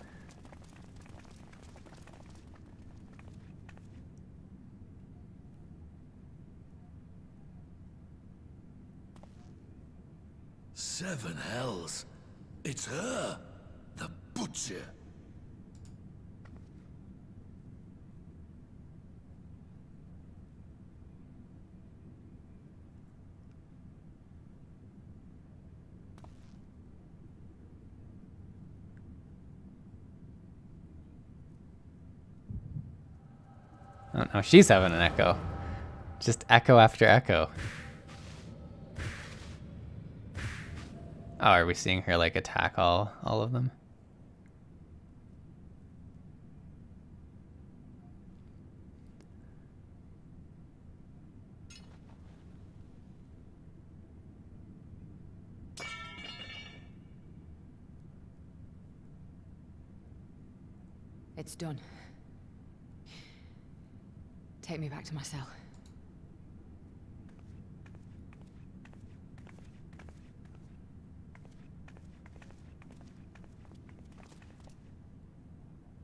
Seven hells. It's her, the butcher. Oh no, she's having an echo. Just echo after echo. Oh, are we seeing her like attack all of them? It's done. Take me back to my cell.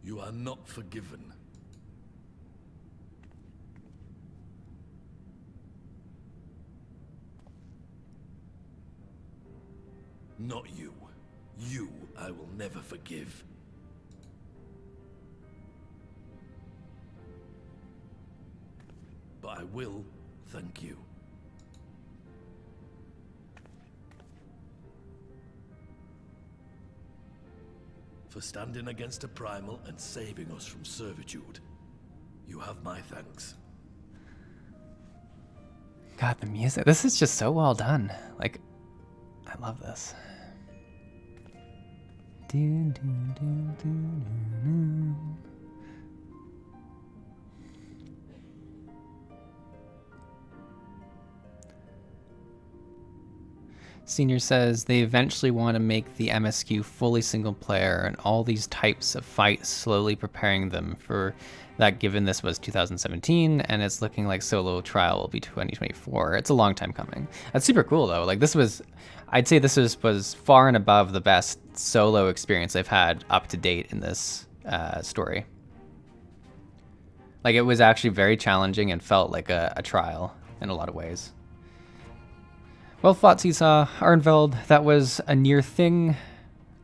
You are not forgiven. Not you. You I will never forgive. But I will thank you. For standing against a primal and saving us from servitude. You have my thanks. God, the music. This is just so well done. Like, I love this. Senior says they eventually want to make the MSQ fully single player and all these types of fights, slowly preparing them for that, given this was 2017 and it's looking like solo trial will be 2024. It's a long time coming. That's super cool though. Like, this was, I'd say this was far and above the best solo experience I've had up to date in this story. Like, it was actually very challenging and felt like a trial in a lot of ways. Well fought, Seesaw. Arnveld, that was a near thing.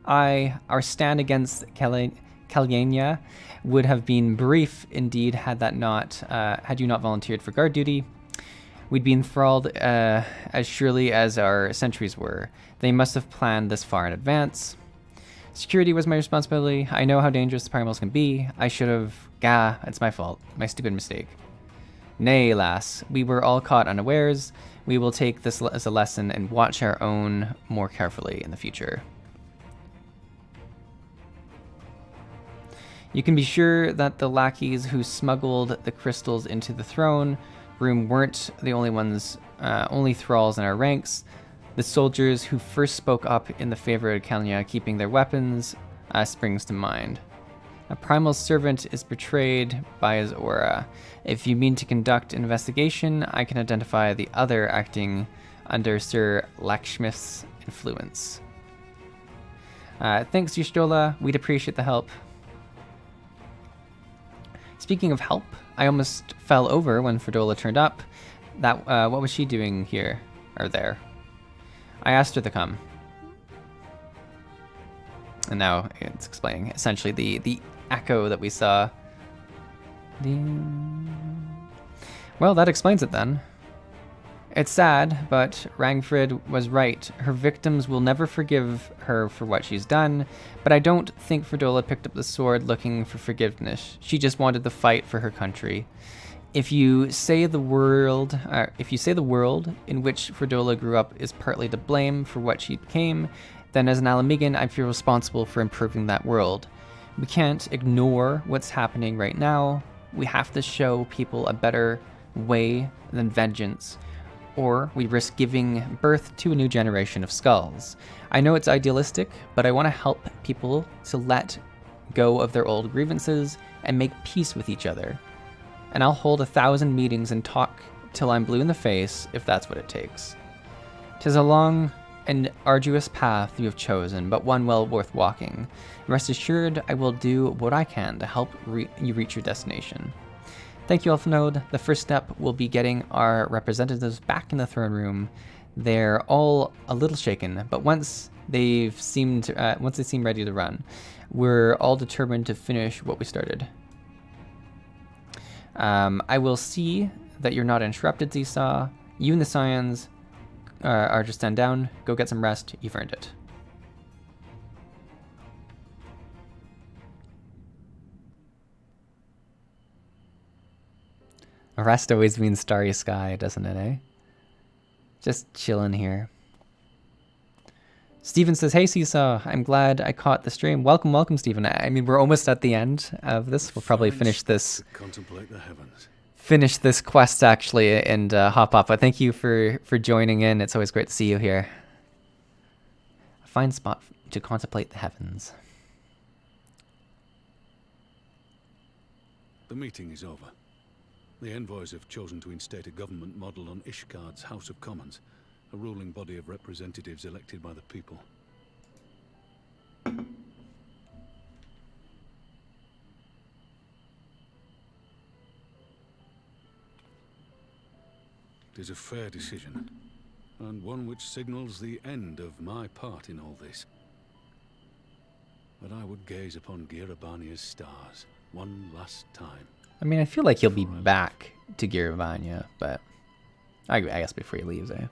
Our stand against Kalyania would have been brief indeed had you not volunteered for guard duty. We'd be enthralled as surely as our sentries were. They must have planned this far in advance. Security was my responsibility. I know how dangerous the primals can be. I should have... Gah, it's my fault. My stupid mistake. Nay, lass, we were all caught unawares. We will take this as a lesson and watch our own more carefully in the future. You can be sure that the lackeys who smuggled the crystals into the throne room weren't the only ones, only thralls in our ranks. The soldiers who first spoke up in the favor of Kalyania keeping their weapons springs to mind. A primal servant is betrayed by his aura. If you mean to conduct an investigation, I can identify the other acting under Sir Lakshmith's influence. Thanks, Yushdola. We'd appreciate the help. Speaking of help, I almost fell over when Fredola turned up. What was she doing here or there? I asked her to come. And now it's explaining essentially the echo that we saw. Well, that explains it then. It's sad, but Rangfrid was right. Her victims will never forgive her for what she's done, but I don't think Fredola picked up the sword looking for forgiveness. She just wanted to fight for her country. If you say the world in which Fredola grew up is partly to blame for what she became, then as an Alamegan, I feel responsible for improving that world. We can't ignore what's happening right now. We have to show people a better way than vengeance, or we risk giving birth to a new generation of skulls. I know it's idealistic, but I want to help people to let go of their old grievances and make peace with each other. And I'll hold 1,000 meetings and talk till I'm blue in the face if that's what it takes. 'Tis a long and arduous path you have chosen, but one well worth walking. Rest assured, I will do what I can to help you reach your destination. Thank you, Elfnode. The first step will be getting our representatives back in the throne room. They're all a little shaken, but once they seem ready to run, we're all determined to finish what we started. I will see that you're not interrupted, Seesaw. You and the Scions are just stand down. Go get some rest. You've earned it. Rest always means starry sky, doesn't it, eh? Just chilling here. Steven says, hey, Seesaw, I'm glad I caught the stream. Welcome, welcome, Steven. I mean, we're almost at the end of this. We'll probably finish this. Contemplate the heavens. Finish this quest, actually, and hop up. But thank you for joining in. It's always great to see you here. A fine spot to contemplate the heavens. The meeting is over. The envoys have chosen to instate a government model on Ishgard's House of Commons, a ruling body of representatives elected by the people. It is a fair decision, and one which signals the end of my part in all this. But I would gaze upon Girabania's stars one last time. I mean, I feel like he'll be back to Girabania, but I guess before he leaves, eh?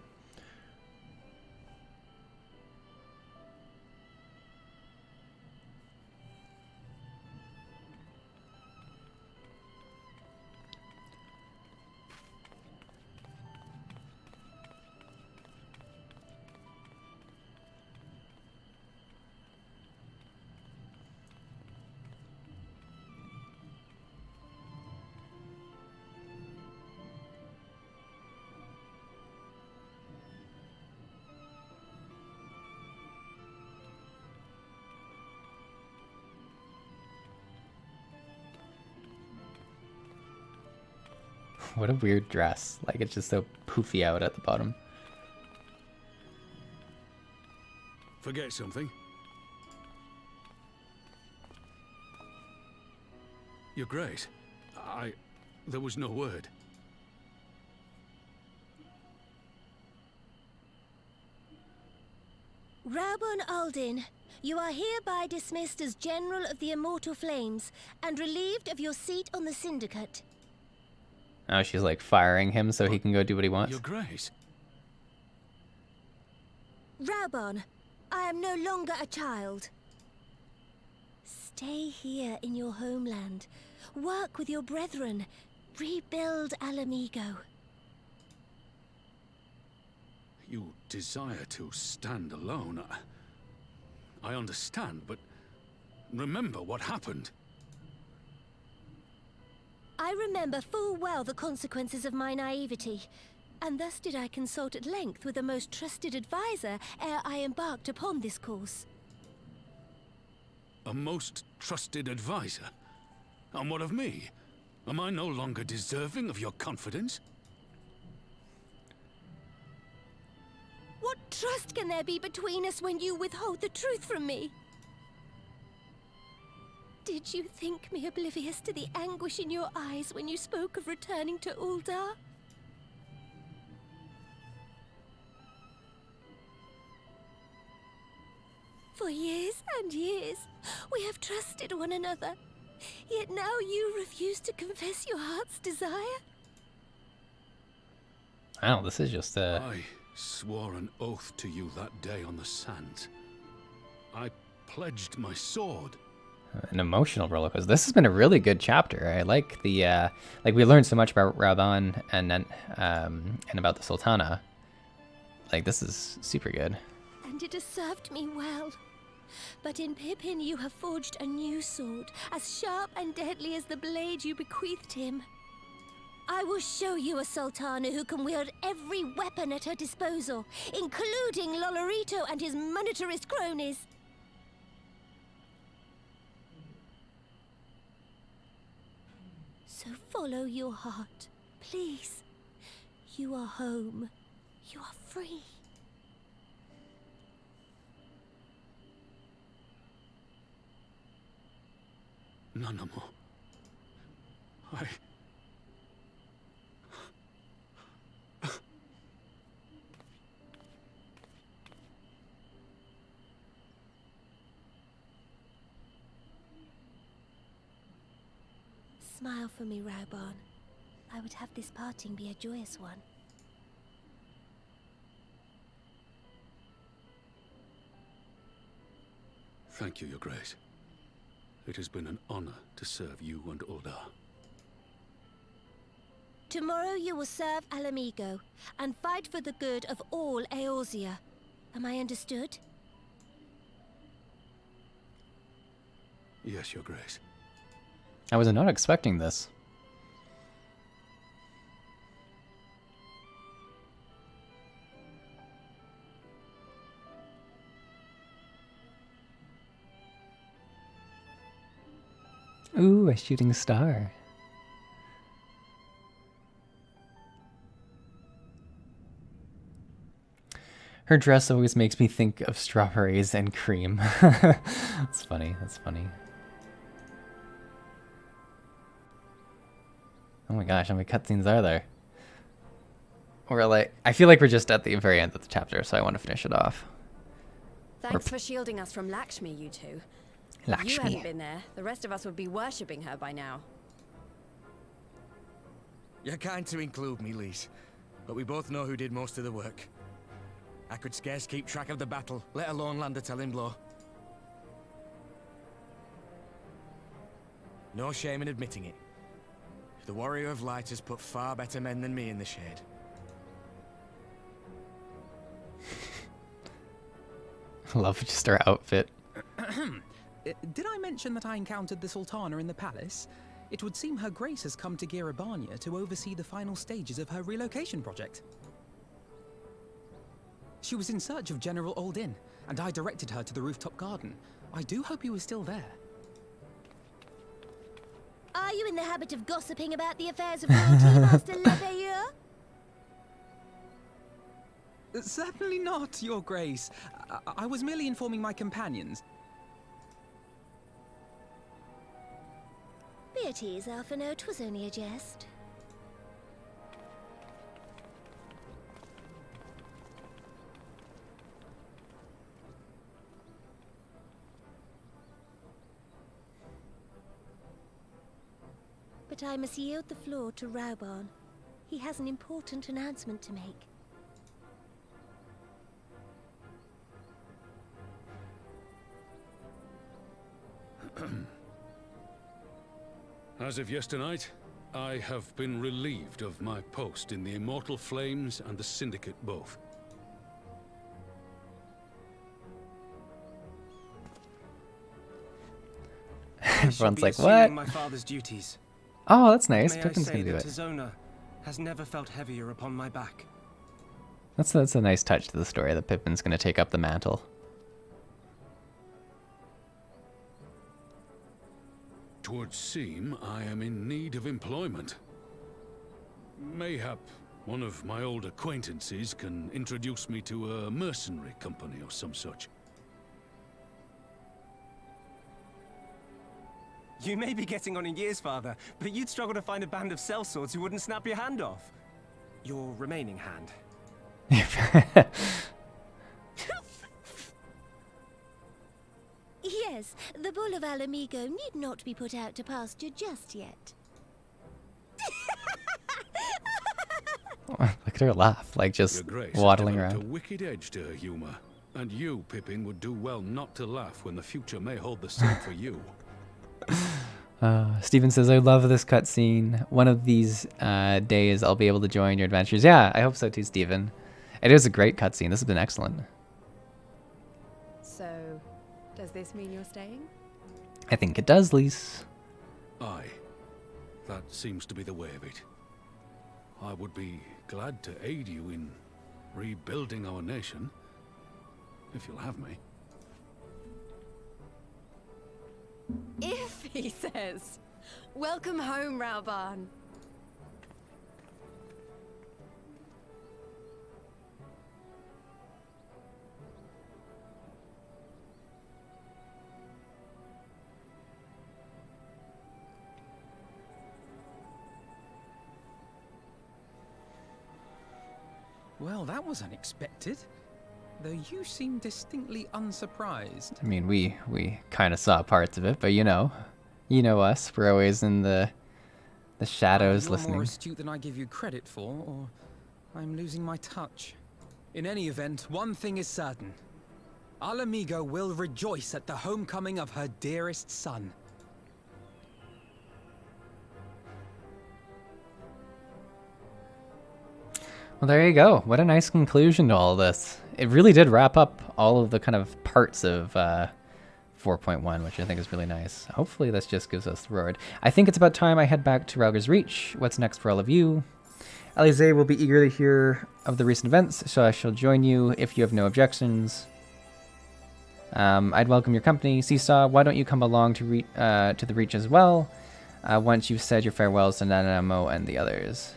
What a weird dress. Like, it's just so poofy out at the bottom. Forget something? You're great. There was no word. Raubon Aldin, you are hereby dismissed as General of the Immortal Flames and relieved of your seat on the Syndicate. Oh, she's like firing him so he can go do what he wants. Your Grace. Raubon, I am no longer a child. Stay here in your homeland. Work with your brethren. Rebuild Alamigo. You desire to stand alone. I understand, but remember what happened. I remember full well the consequences of my naivety, and thus did I consult at length with a most trusted advisor ere I embarked upon this course. A most trusted advisor? And what of me? Am I no longer deserving of your confidence? What trust can there be between us when you withhold the truth from me? Did you think me oblivious to the anguish in your eyes when you spoke of returning to Uldar? For years and years, we have trusted one another. Yet now you refuse to confess your heart's desire? Wow, this is just I swore an oath to you that day on the sands. I pledged my sword. an emotional roller coaster. This has been a really good chapter. I like the like we learned so much about Raubon and about the Sultana. Like, this is super good. And it has served me well. But in Pippin you have forged a new sword, as sharp and deadly as the blade you bequeathed him. I will show you a Sultana who can wield every weapon at her disposal, including Lolorito and his monetarist cronies. So follow your heart, please. You are home. You are free. None more. Smile for me, Raubon. I would have this parting be a joyous one. Thank you, Your Grace. It has been an honor to serve you and Uldar. Tomorrow you will serve Alamigo and fight for the good of all Eorzea. Am I understood? Yes, Your Grace. I was not expecting this. Ooh, a shooting star. Her dress always makes me think of strawberries and cream. That's funny, that's funny. Oh my gosh, how many cutscenes are there? We're like, I feel like we're just at the very end of the chapter, so I want to finish it off. Thanks for shielding us from Lakshmi, you two. If you hadn't been there, the rest of us would be worshipping her by now. You're kind to include me, Lise, but we both know who did most of the work. I could scarce keep track of the battle, let alone land a telling blow. No shame in admitting it. The Warrior of Light has put far better men than me in the shade. I love just her outfit. Did I mention that I encountered the Sultana in the palace? It would seem Her Grace has come to Girabania to oversee the final stages of her relocation project. She was in search of General Aldin, and I directed her to the rooftop garden. I do hope he was still there. I Are you in the habit of gossiping about the affairs of royalty, Master Leveilleur? Certainly not, Your Grace. I was merely informing my companions. Be at ease, Alphino. 'Twas only a jest. But I must yield the floor to Raubarn. He has an important announcement to make. As of yesternight, I have been relieved of my post in the Immortal Flames and the Syndicate both. Everyone's like, assuming what? My father's duties. Oh, that's nice. May Pippin's I gonna say do that it. Tizona has never felt heavier upon my back. That's a nice touch to the story that Pippin's gonna take up the mantle. Twould seem I am in need of employment. Mayhap one of my old acquaintances can introduce me to a mercenary company or some such. You may be getting on in years, Father, but you'd struggle to find a band of sellswords who wouldn't snap your hand off. Your remaining hand. Yes, the bull of Alamigo need not be put out to pasture just yet. Look at her laugh, like just Your Grace waddling has developed around. a wicked edge to her humor, and you, Pippin, would do well not to laugh when the future may hold the same for you. Steven says, I love this cutscene. One of these days I'll be able to join your adventures. Yeah, I hope so too, Steven. It is a great cutscene. This has been excellent. So, does this mean you're staying? I think it does, Lise. Aye. That seems to be the way of it. I would be glad to aid you in rebuilding our nation, if you'll have me. If, he says. Welcome home, Raubarn. Well, that was unexpected. Though you seem distinctly unsurprised. I mean, we kind of saw parts of it, but you know us. We're always in the shadows You're listening. more astute than I give you credit for, or I'm losing my touch. In any event, one thing is certain. Alamigo will rejoice at the homecoming of her dearest son. Well, there you go. What a nice conclusion to all this. It really did wrap up all of the kind of parts of 4.1, which I think is really nice. Hopefully this just gives us the road. I think it's about time I head back to Rauger's Reach. What's next for all of you? Alize will be eager to hear of the recent events, so I shall join you if you have no objections. I'd welcome your company. Seesaw, why don't you come along to the Reach as well, once you've said your farewells to Nanamo and the others.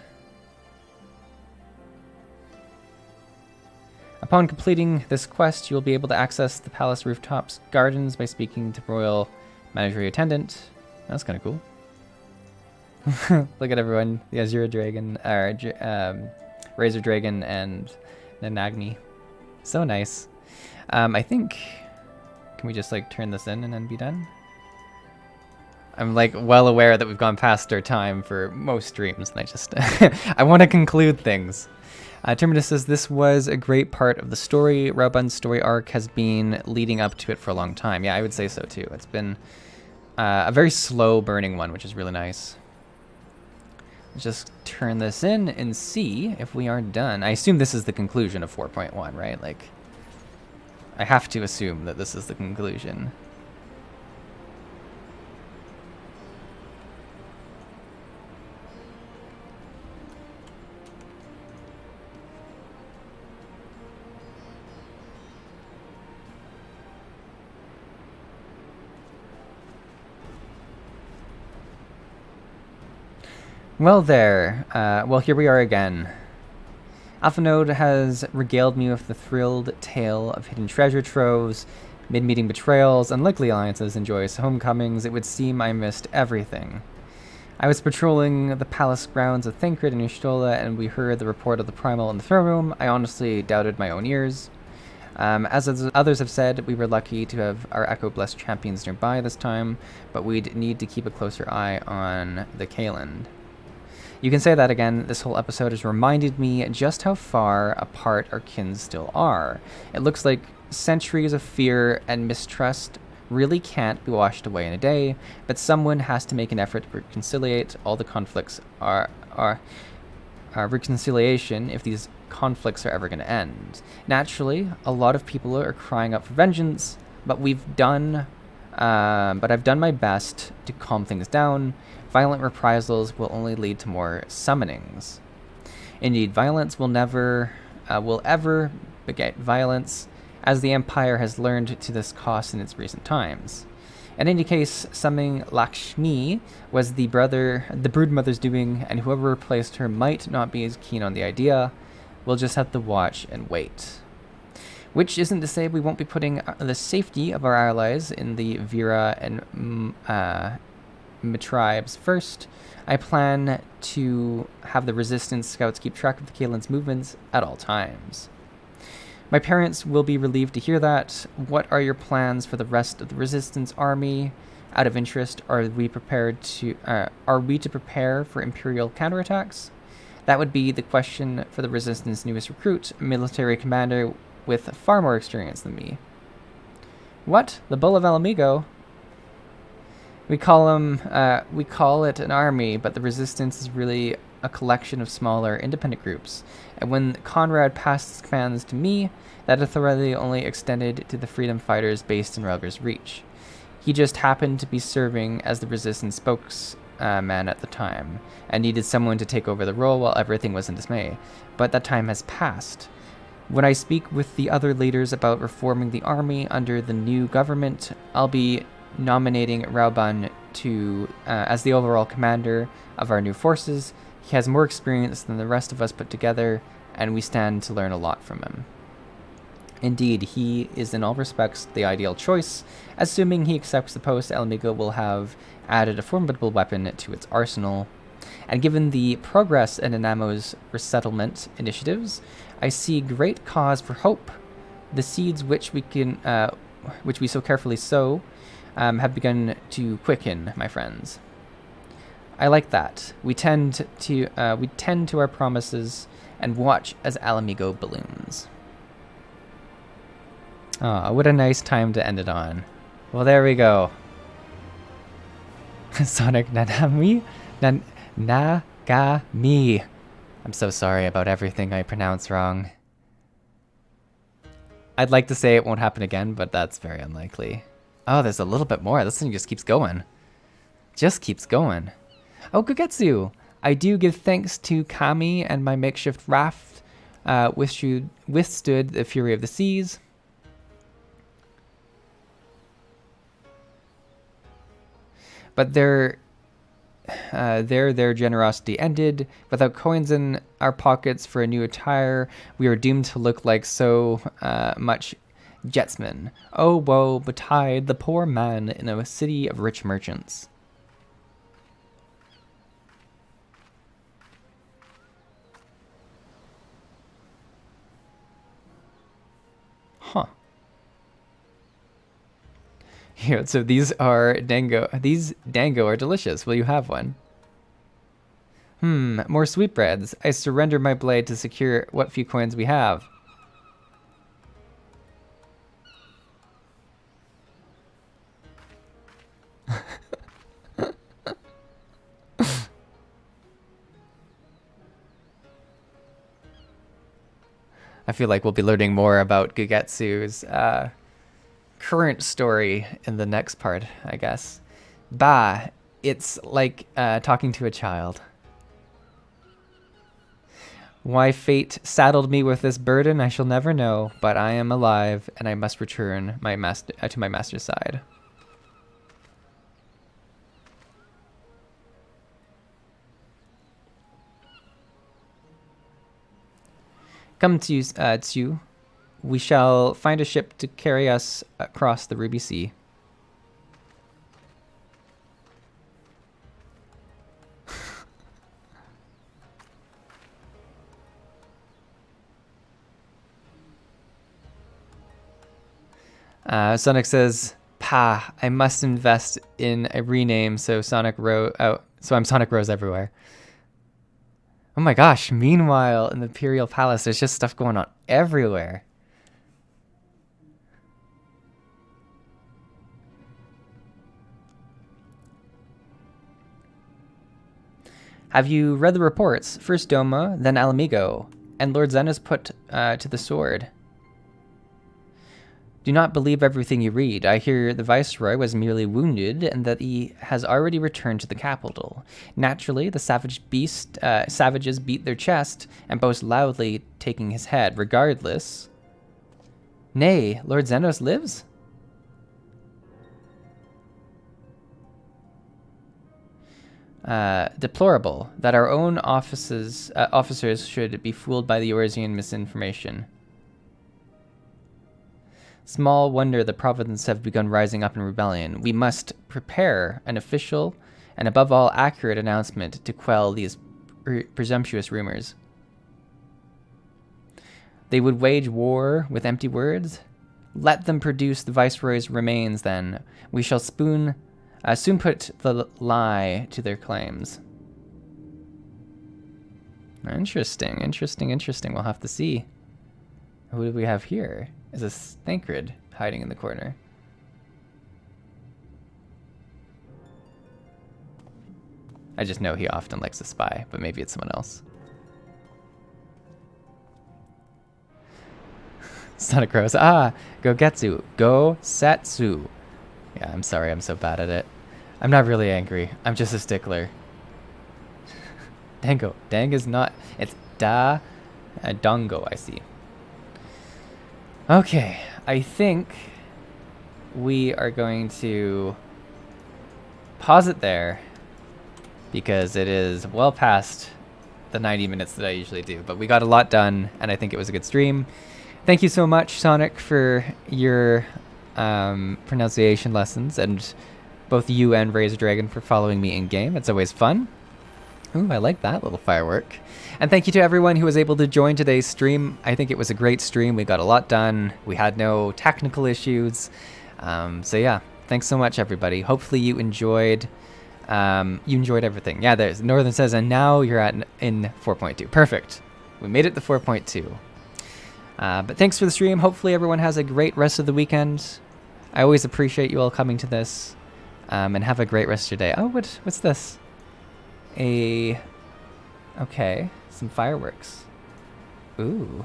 Upon completing this quest, you will be able to access the palace rooftops gardens by speaking to Royal Menagerie Attendant. That's kind of cool. Look at everyone. The Azure Dragon, Razor Dragon, and Nanagni. So nice. I think... Can we just like turn this in and then be done? I'm like well aware that we've gone past our time for most streams, and I just... I want to conclude things. Terminus says, this was a great part of the story. Raubarn's story arc has been leading up to it for a long time. Yeah, I would say so too. It's been a very slow burning one, which is really nice. Let's just turn this in and see if we are done. I assume this is the conclusion of 4.1, right? Like, I have to assume that this is the conclusion. Well there, well here we are again. Alpha Node has regaled me with the thrilled tale of hidden treasure troves, mid-meeting betrayals, unlikely alliances, and joyous homecomings. It would seem I missed everything. I was patrolling the palace grounds of Thancred and Ushtola, and we heard the report of the Primal in the throne room. I honestly doubted my own ears. As others have said, we were lucky to have our Echo-blessed champions nearby this time, but we'd need to keep a closer eye on the Kaeland. You can say that again. This whole episode has reminded me just how far apart our kin still are. It looks like centuries of fear and mistrust really can't be washed away in a day, but someone has to make an effort to reconciliate all the conflicts reconciliation if these conflicts are ever going to end. Naturally, a lot of people are crying out for vengeance, but I've done my best to calm things down. Violent reprisals will only lead to more summonings. Indeed, violence will ever beget violence, as the Empire has learned to this cost in its recent times. In any case, summoning Lakshmi was the broodmother's doing, and whoever replaced her might not be as keen on the idea. We'll just have to watch and wait. Which isn't to say we won't be putting the safety of our allies in the Vera and tribes first. I plan to have the Resistance scouts keep track of the Kaeland's movements at all times. My parents will be relieved to hear that. What are your plans for the rest of the Resistance army? Out of interest, are we to prepare for Imperial counterattacks? That would be the question for the Resistance newest recruit, a military commander with far more experience than me. What? The Bull of Alamigo? We call it an army, but the Resistance is really a collection of smaller, independent groups. And when Conrad passed his commands to me, that authority only extended to the freedom fighters based in Relger's Reach. He just happened to be serving as the Resistance spokesman at the time, and needed someone to take over the role while everything was in dismay. But that time has passed. When I speak with the other leaders about reforming the army under the new government, I'll be nominating Rauban as the overall commander of our new forces. He has more experience than the rest of us put together, and we stand to learn a lot from him. Indeed, he is in all respects the ideal choice. Assuming he accepts the post, Alamigo will have added a formidable weapon to its arsenal. And given the progress in Anamo's resettlement initiatives, I see great cause for hope. The seeds which we so carefully sow have begun to quicken, my friends. I like that. We tend to our promises and watch as Alamigo balloons. Ah, what a nice time to end it on. Well, there we go. Sonic Nanami? Nagami. I'm so sorry about everything I pronounce wrong. I'd like to say it won't happen again, but that's very unlikely. Oh, there's a little bit more. This thing just keeps going. Just keeps going. Oh, Gugetsu! I do give thanks to Kami and my makeshift raft, which withstood the fury of the seas. But their generosity ended. Without coins in our pockets for a new attire, we are doomed to look like so much jetsmen. Oh, woe betide the poor man in a city of rich merchants. Huh. Yeah, so these are dango. These dango are delicious. Will you have one? More sweetbreads. I surrender my blade to secure what few coins we have. I feel like we'll be learning more about Gugetsu's current story in the next part, I guess. Bah, it's like talking to a child. Why fate saddled me with this burden, I shall never know, but I am alive, and I must return to my master's side. Come to Tsu. We shall find a ship to carry us across the Ruby Sea. Sonic says, "Pa, I must invest in a rename so I'm Sonic Rose everywhere." Oh my gosh! Meanwhile, in the Imperial Palace, there's just stuff going on everywhere. Have you read the reports? First Doma, then Alamigo, and Lord Zen is put to the sword. Do not believe everything you read. I hear the Viceroy was merely wounded and that he has already returned to the capital. Naturally, the savages beat their chest and boast loudly, taking his head. Regardless... Nay, Lord Zenos lives? Deplorable that our own officers should be fooled by the Orsian misinformation. Small wonder the provinces have begun rising up in rebellion. We must prepare an official and above all accurate announcement to quell these presumptuous rumors. They would wage war with empty words? Let them produce the Viceroy's remains then. We shall soon put the lie to their claims. Interesting. We'll have to see. Who do we have here? Is a Thancred hiding in the corner. I just know he often likes to spy, but maybe it's someone else. Sonic Rose. Ah, Gogetsu. Go-setsu. Yeah, I'm sorry, I'm so bad at it. I'm not really angry. I'm just a stickler. Dango. Dang is not... It's Dango, I see. Okay, I think we are going to pause it there because it is well past the 90 minutes that I usually do, but we got a lot done and I think it was a good stream. Thank you so much, Sonic, for your pronunciation lessons, and both you and Razor Dragon for following me in game. It's always fun. Ooh, I like that little firework. And thank you to everyone who was able to join today's stream. I think it was a great stream. We got a lot done. We had no technical issues. So yeah, thanks so much, everybody. Hopefully you enjoyed everything. Yeah, there's Northern says, and now you're in 4.2. Perfect. We made it to 4.2. But thanks for the stream. Hopefully everyone has a great rest of the weekend. I always appreciate you all coming to this. And have a great rest of your day. Oh, what's this? Okay, some fireworks. Ooh.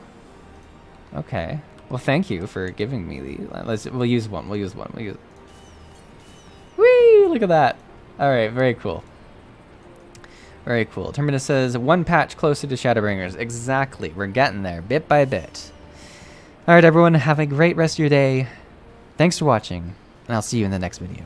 Okay. Well, thank you for giving me the... We'll use one. Whee! Look at that. All right, very cool. Very cool. Terminus says, one patch closer to Shadowbringers. Exactly. We're getting there, bit by bit. All right, everyone. Have a great rest of your day. Thanks for watching, and I'll see you in the next video.